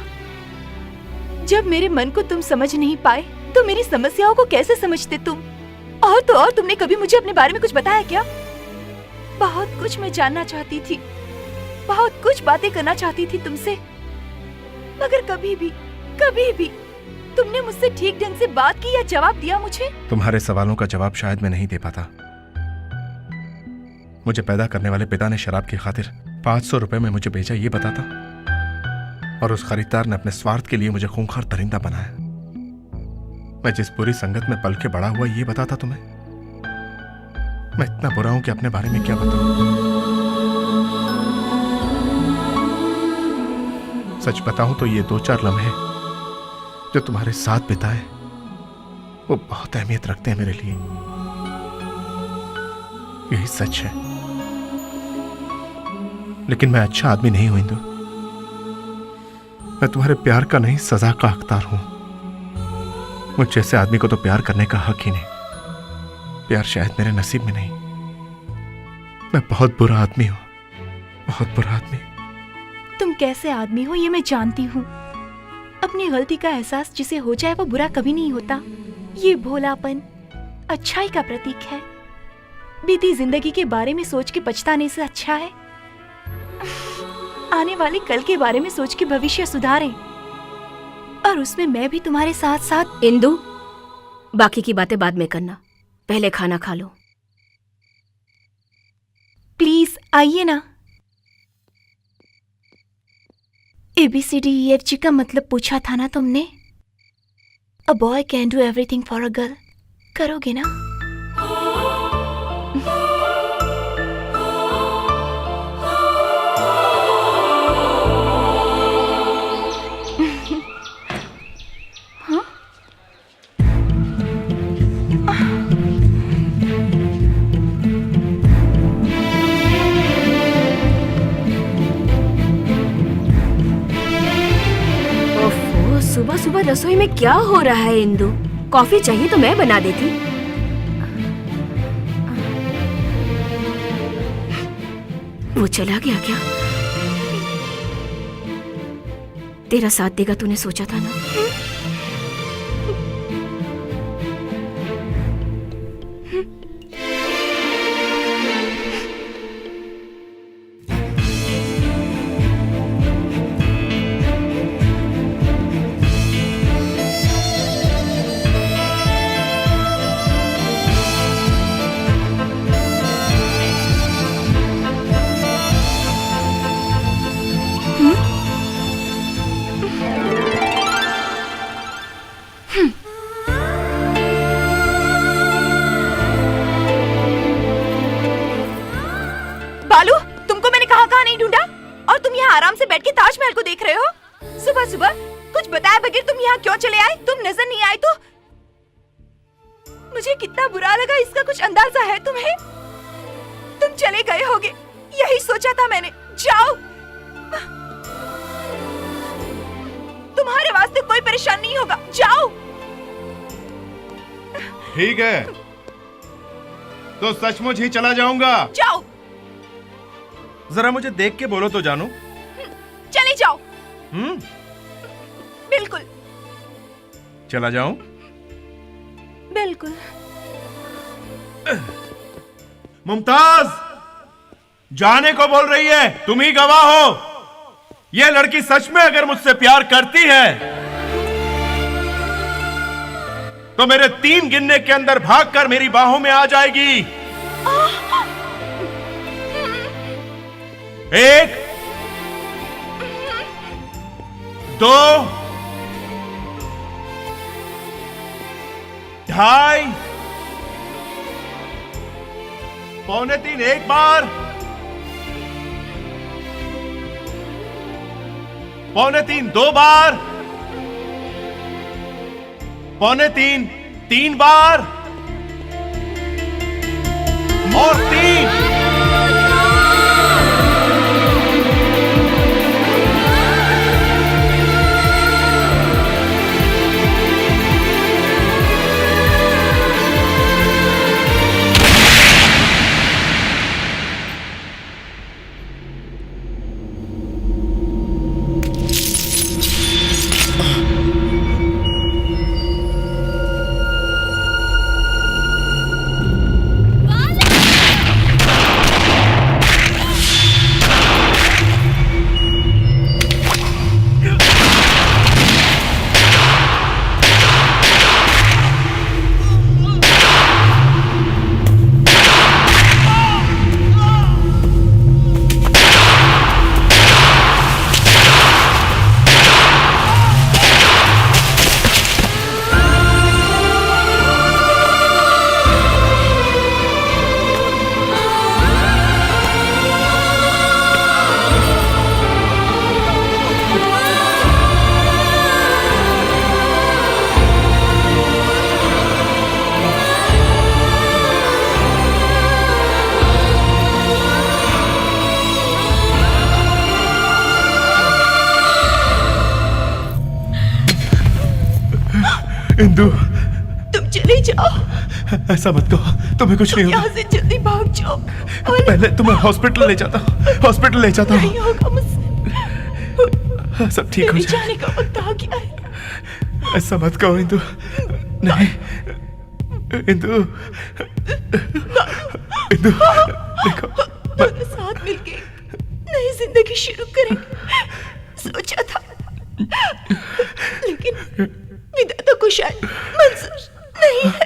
Speaker 8: जब मेरे मन को तुम समझ नहीं पाए तो मेरी समस्याओं को कैसे समझते तुम? और तो और तुमने कभी मुझे अपने बारे में कुछ बताया क्या? बहुत कुछ मैं जानना चाहती थी, बहुत कुछ बातें करना चाहती थी तुमसे, मगर कभी भी तुमने मुझसे ठीक ढंग से बात की या जवाब दिया मुझे?
Speaker 3: तुम्हारे सवालों का जवाब शायद मैं नहीं दे पाता। मुझे पैदा करने वाले पिता ने शराब की खातिर 500 रुपए में मुझे बेचा, ये बताता, और उस खरीदार ने अपने स्वार्थ के लिए मुझे खूंखार दरिंदा बनाया। मैं जिस बुरी संगत में पल के बड़ा हुआ, ये बताता तुम्हें? मैं इतना बुरा हूं कि अपने बारे में क्या बताऊं? सच बताऊं तो ये 2-4 लम्हे जो तुम्हारे साथ बिताए वो बहुत अहमियत रखते हैं मेरे लिए। यही सच है। लेकिन मैं अच्छा आदमी नहीं हूं इंदु। मैं तुम्हारे प्यार का नहीं, सजा का हकदार हूं। मुझ जैसे आदमी को तो प्यार करने का हक ही नहीं। प्यार शायद मेरे नसीब में नहीं। मैं बहुत बुरा आदमी हूं, बहुत बुरा आदमी।
Speaker 8: तुम कैसे आदमी हो ये मैं जानती हूँ। अपनी गलती का एहसास जिसे हो जाए वो बुरा कभी नहीं होता। ये भोलापन अच्छाई का प्रतीक है। बीती जिंदगी के बारे में सोच के पछताने से अच्छा है आने वाले कल के बारे में सोच के भविष्य सुधारें। और उसमें मैं भी तुम्हारे साथ साथ।
Speaker 6: इंदु, बाकी की बातें बाद में करना, पहले खाना खा लो।
Speaker 8: प्लीज आइए ना। ABCDEFG का मतलब पूछा था ना तुमने? A boy can do everything for a girl. करोगे ना?
Speaker 6: सुबह सुबह रसोई में क्या हो रहा है इंदु? कॉफी चाहिए तो मैं बना देती। वो चला गया क्या? तेरा साथ देगा तूने सोचा था ना?
Speaker 8: बालू, तुमको मैंने कहाँ नहीं ढूंढा और तुम यहाँ आराम से बैठ के ताजमहल को देख रहे हो। सुबह सुबह कुछ बताए बगैर तुम यहाँ क्यों चले आए? तुम नजर नहीं आए तो मुझे कितना बुरा लगा, इसका कुछ अंदाजा है तुम्हें? तुम चले गए होगे, यही सोचा था मैंने। जाओ, तुम्हारे वास्ते कोई परेशान नहीं होगा। जाओ।
Speaker 3: ठीक है, तो सचमुच ही चला जाऊंगा।
Speaker 8: जाओ,
Speaker 3: जरा मुझे देख के बोलो तो जानू।
Speaker 8: चले जाओ। बिल्कुल
Speaker 3: चला जाऊं?
Speaker 8: बिल्कुल।
Speaker 3: मुमताज जाने को बोल रही है, तुम ही गवाह हो। यह लड़की सच में अगर मुझसे प्यार करती है तो मेरे 3 गिनने के अंदर भागकर मेरी बाहों में आ जाएगी। 1 2 2.5 2.25 एक बार, 2.25 2 बार, 2.25 3 बार और 3। इंदु,
Speaker 8: तुम चले जाओ।
Speaker 3: ऐसा मत कहो, तुम्हें कुछ नहीं होगा।
Speaker 8: यहाँ से जल्दी भाग जाओ।
Speaker 3: पहले तुम्हें हॉस्पिटल ले जाता हूँ, हॉस्पिटल ले जाता हूँ।
Speaker 8: नहीं होगा मुझसे,
Speaker 3: सब ठीक हो
Speaker 8: जाने का वक्त आ गया है।
Speaker 3: ऐसा मत कहो इंदु, नहीं इंदु, इंदु देखो,
Speaker 8: दोनों साथ मिलके नई जिंदगी शुरू करेंगे सोचा था, लेकिन विधाता को शायद मंजूर नहीं है।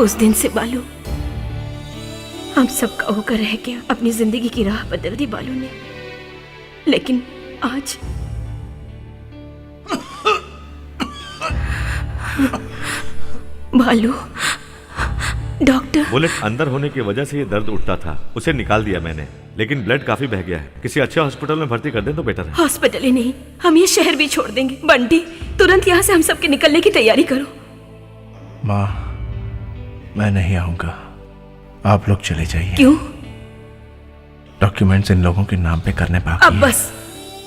Speaker 6: उस दिन से बालू हम सबका होकर रह गया। अपनी जिंदगी की राह बदल दी बालू ने, लेकिन आज बालू, डॉक्टर।
Speaker 10: बुलेट अंदर होने की वजह से ये दर्द उठता था, उसे निकाल दिया मैंने, लेकिन ब्लड काफी बह गया है। किसी अच्छे हॉस्पिटल में भर्ती कर दें तो बेटर है।
Speaker 6: हॉस्पिटल ही नहीं, हम ये शहर भी छोड़ देंगे। बंटी, तुरंत यहाँ से हम सबके निकलने की तैयारी करो।
Speaker 3: माँ, मैं नहीं आऊंगा, आप लोग चले जाइए।
Speaker 6: क्यों?
Speaker 3: डॉक्यूमेंट्स इन लोगों के नाम पे करने बाकी
Speaker 6: अब बस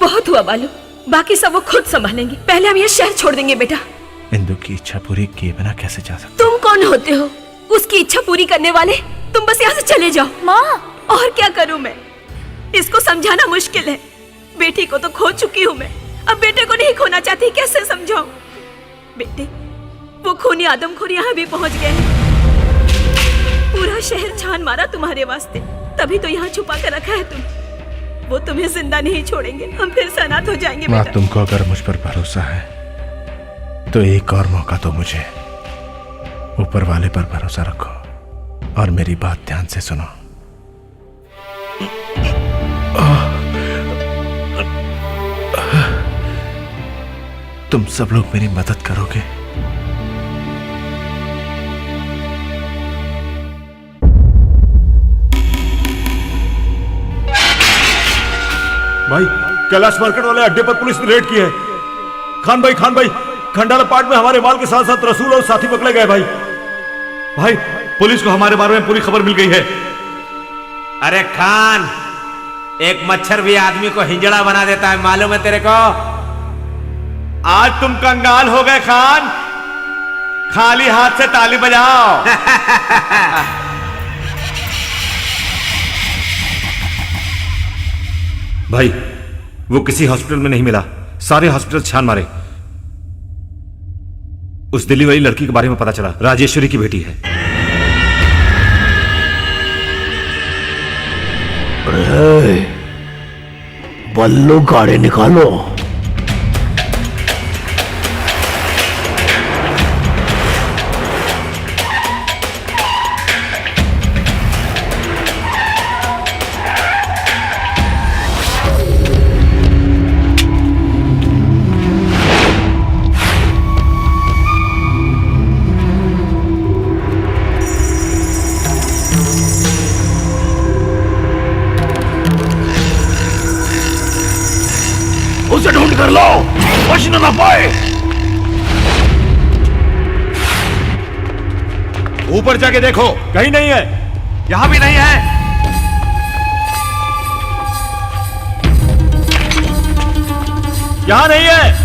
Speaker 6: बहुत हुआ बालू, बाकी सब वो खुद संभालेंगे। पहले हम ये शहर छोड़ देंगे बेटा।
Speaker 1: इंदु की इच्छा पूरी किए बिना कैसे जा सकते?
Speaker 6: तुम कौन होते हो उसकी इच्छा पूरी करने वाले? तुम बस यहाँ से चले जाओ।
Speaker 8: माँ,
Speaker 6: और क्या करूँ मैं? इसको समझाना मुश्किल है। बेटी को तो खो चुकी हूँ मैं, अब बेटे को नहीं खोना चाहती। कैसे समझाऊं? बेटे, वो खूनी आदमखोर यहाँ भी पहुँच गए हैं। पूरा शहर छान मारा तुम्हारे वास्ते, तभी तो यहाँ छुपा कर रखा है तुम। वो तुम्हें जिंदा नहीं छोड़ेंगे, हम फिर से अनाथ हो जाएंगे।
Speaker 1: माँ,
Speaker 6: बेटा,
Speaker 1: तुमको अगर मुझ पर भरोसा है तो एक और मौका दो मुझे। ऊपर वाले पर भरोसा रखो और मेरी बात ध्यान से सुनो। तुम सब लोग मेरी मदद करोगे?
Speaker 4: भाई, कैलाश मार्केट वाले अड्डे पर पुलिस ने रेड की है। खान भाई, खंडाला पार्ट में हमारे माल के साथ साथ रसूल और साथी पकड़े गए। भाई, पुलिस को हमारे बारे में पूरी खबर मिल गई है।
Speaker 12: अरे खान, एक मच्छर भी आदमी को हिंजड़ा बना देता है, मालूम है तेरे को?
Speaker 4: आज तुम कंगाल हो गए खान, खाली हाथ से ताली बजाओ। भाई, वो किसी हॉस्पिटल में नहीं मिला, सारे हॉस्पिटल छान मारे। उस दिल्ली वाली लड़की के बारे में पता चला, राजेश्वरी की बेटी है।
Speaker 1: बल्लू गाड़ी निकालो। उसे ढूंढ कर लो, बचना ना पाए।
Speaker 4: ऊपर जाके देखो, कहीं नहीं है। यहां भी नहीं है। यहां नहीं है।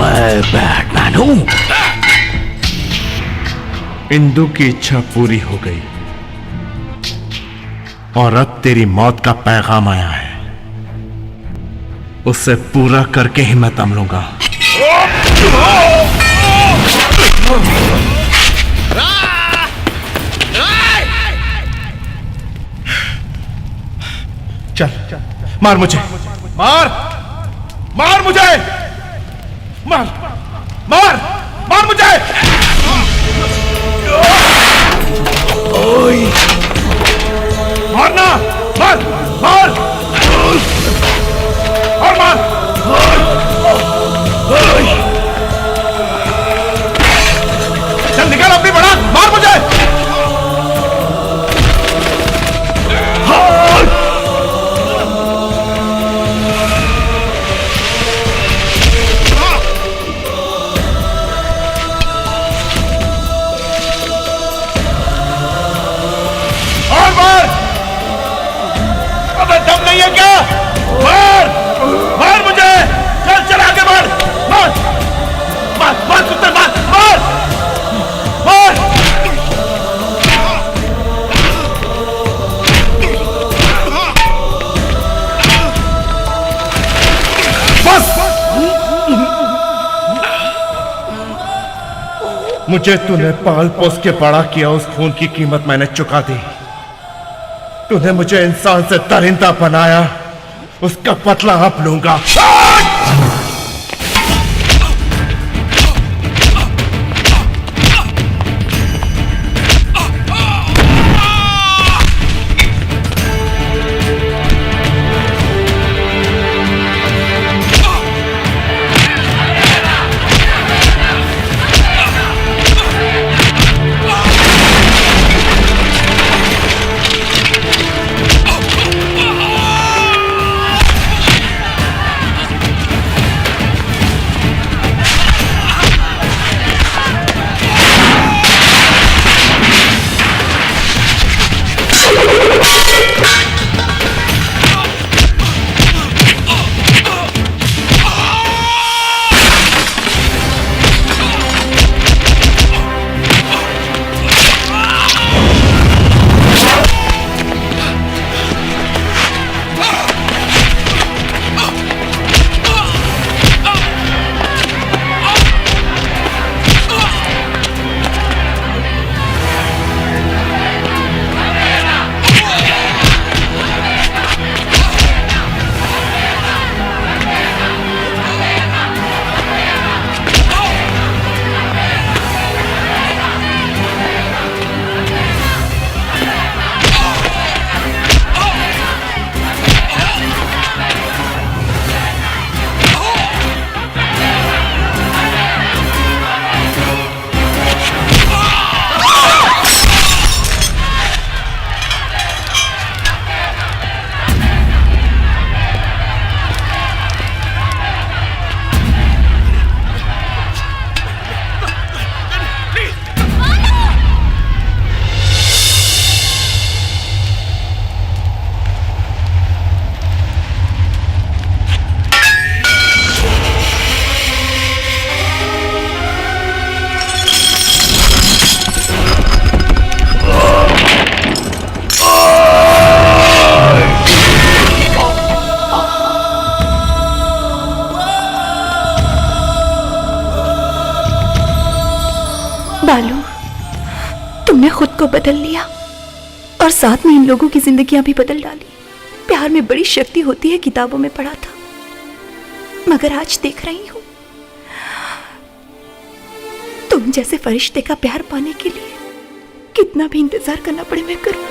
Speaker 1: मैं बैटमैन हूँ।
Speaker 13: इंदु की इच्छा पूरी हो गई और अब तेरी मौत का पैगाम आया है। उसे पूरा करके ही मैं दम लूंगा। चल मार मुझे, मार मार मुझे, मार मार मार मुझे। मारना, मार मार और मार। चल निकल अपनी बड़ा, मार मुझे। और मार। अबे दम नहीं है क्या? मार मार मुझे। चल चल आगे मार, मार मार मार कुत्ते, मार मार मार। बस मुझे तूने पाल पोस के बड़ा किया, उस खून की कीमत मैंने चुका दी। तूने मुझे इंसान से दरिंदा बनाया, उसका बदला अब लूंगा।
Speaker 8: बालू, तुमने खुद को बदल लिया और साथ में इन लोगों की जिंदगियां भी बदल डाली। प्यार में बड़ी शक्ति होती है, किताबों में पढ़ा था, मगर आज देख रही हूं तुम जैसे फरिश्ते का प्यार पाने के लिए कितना भी इंतजार करना पड़े मैं करूंगी।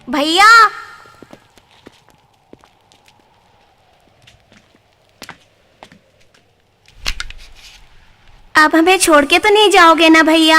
Speaker 6: भैया,
Speaker 14: आप हमें छोड़ के तो नहीं जाओगे ना भैया?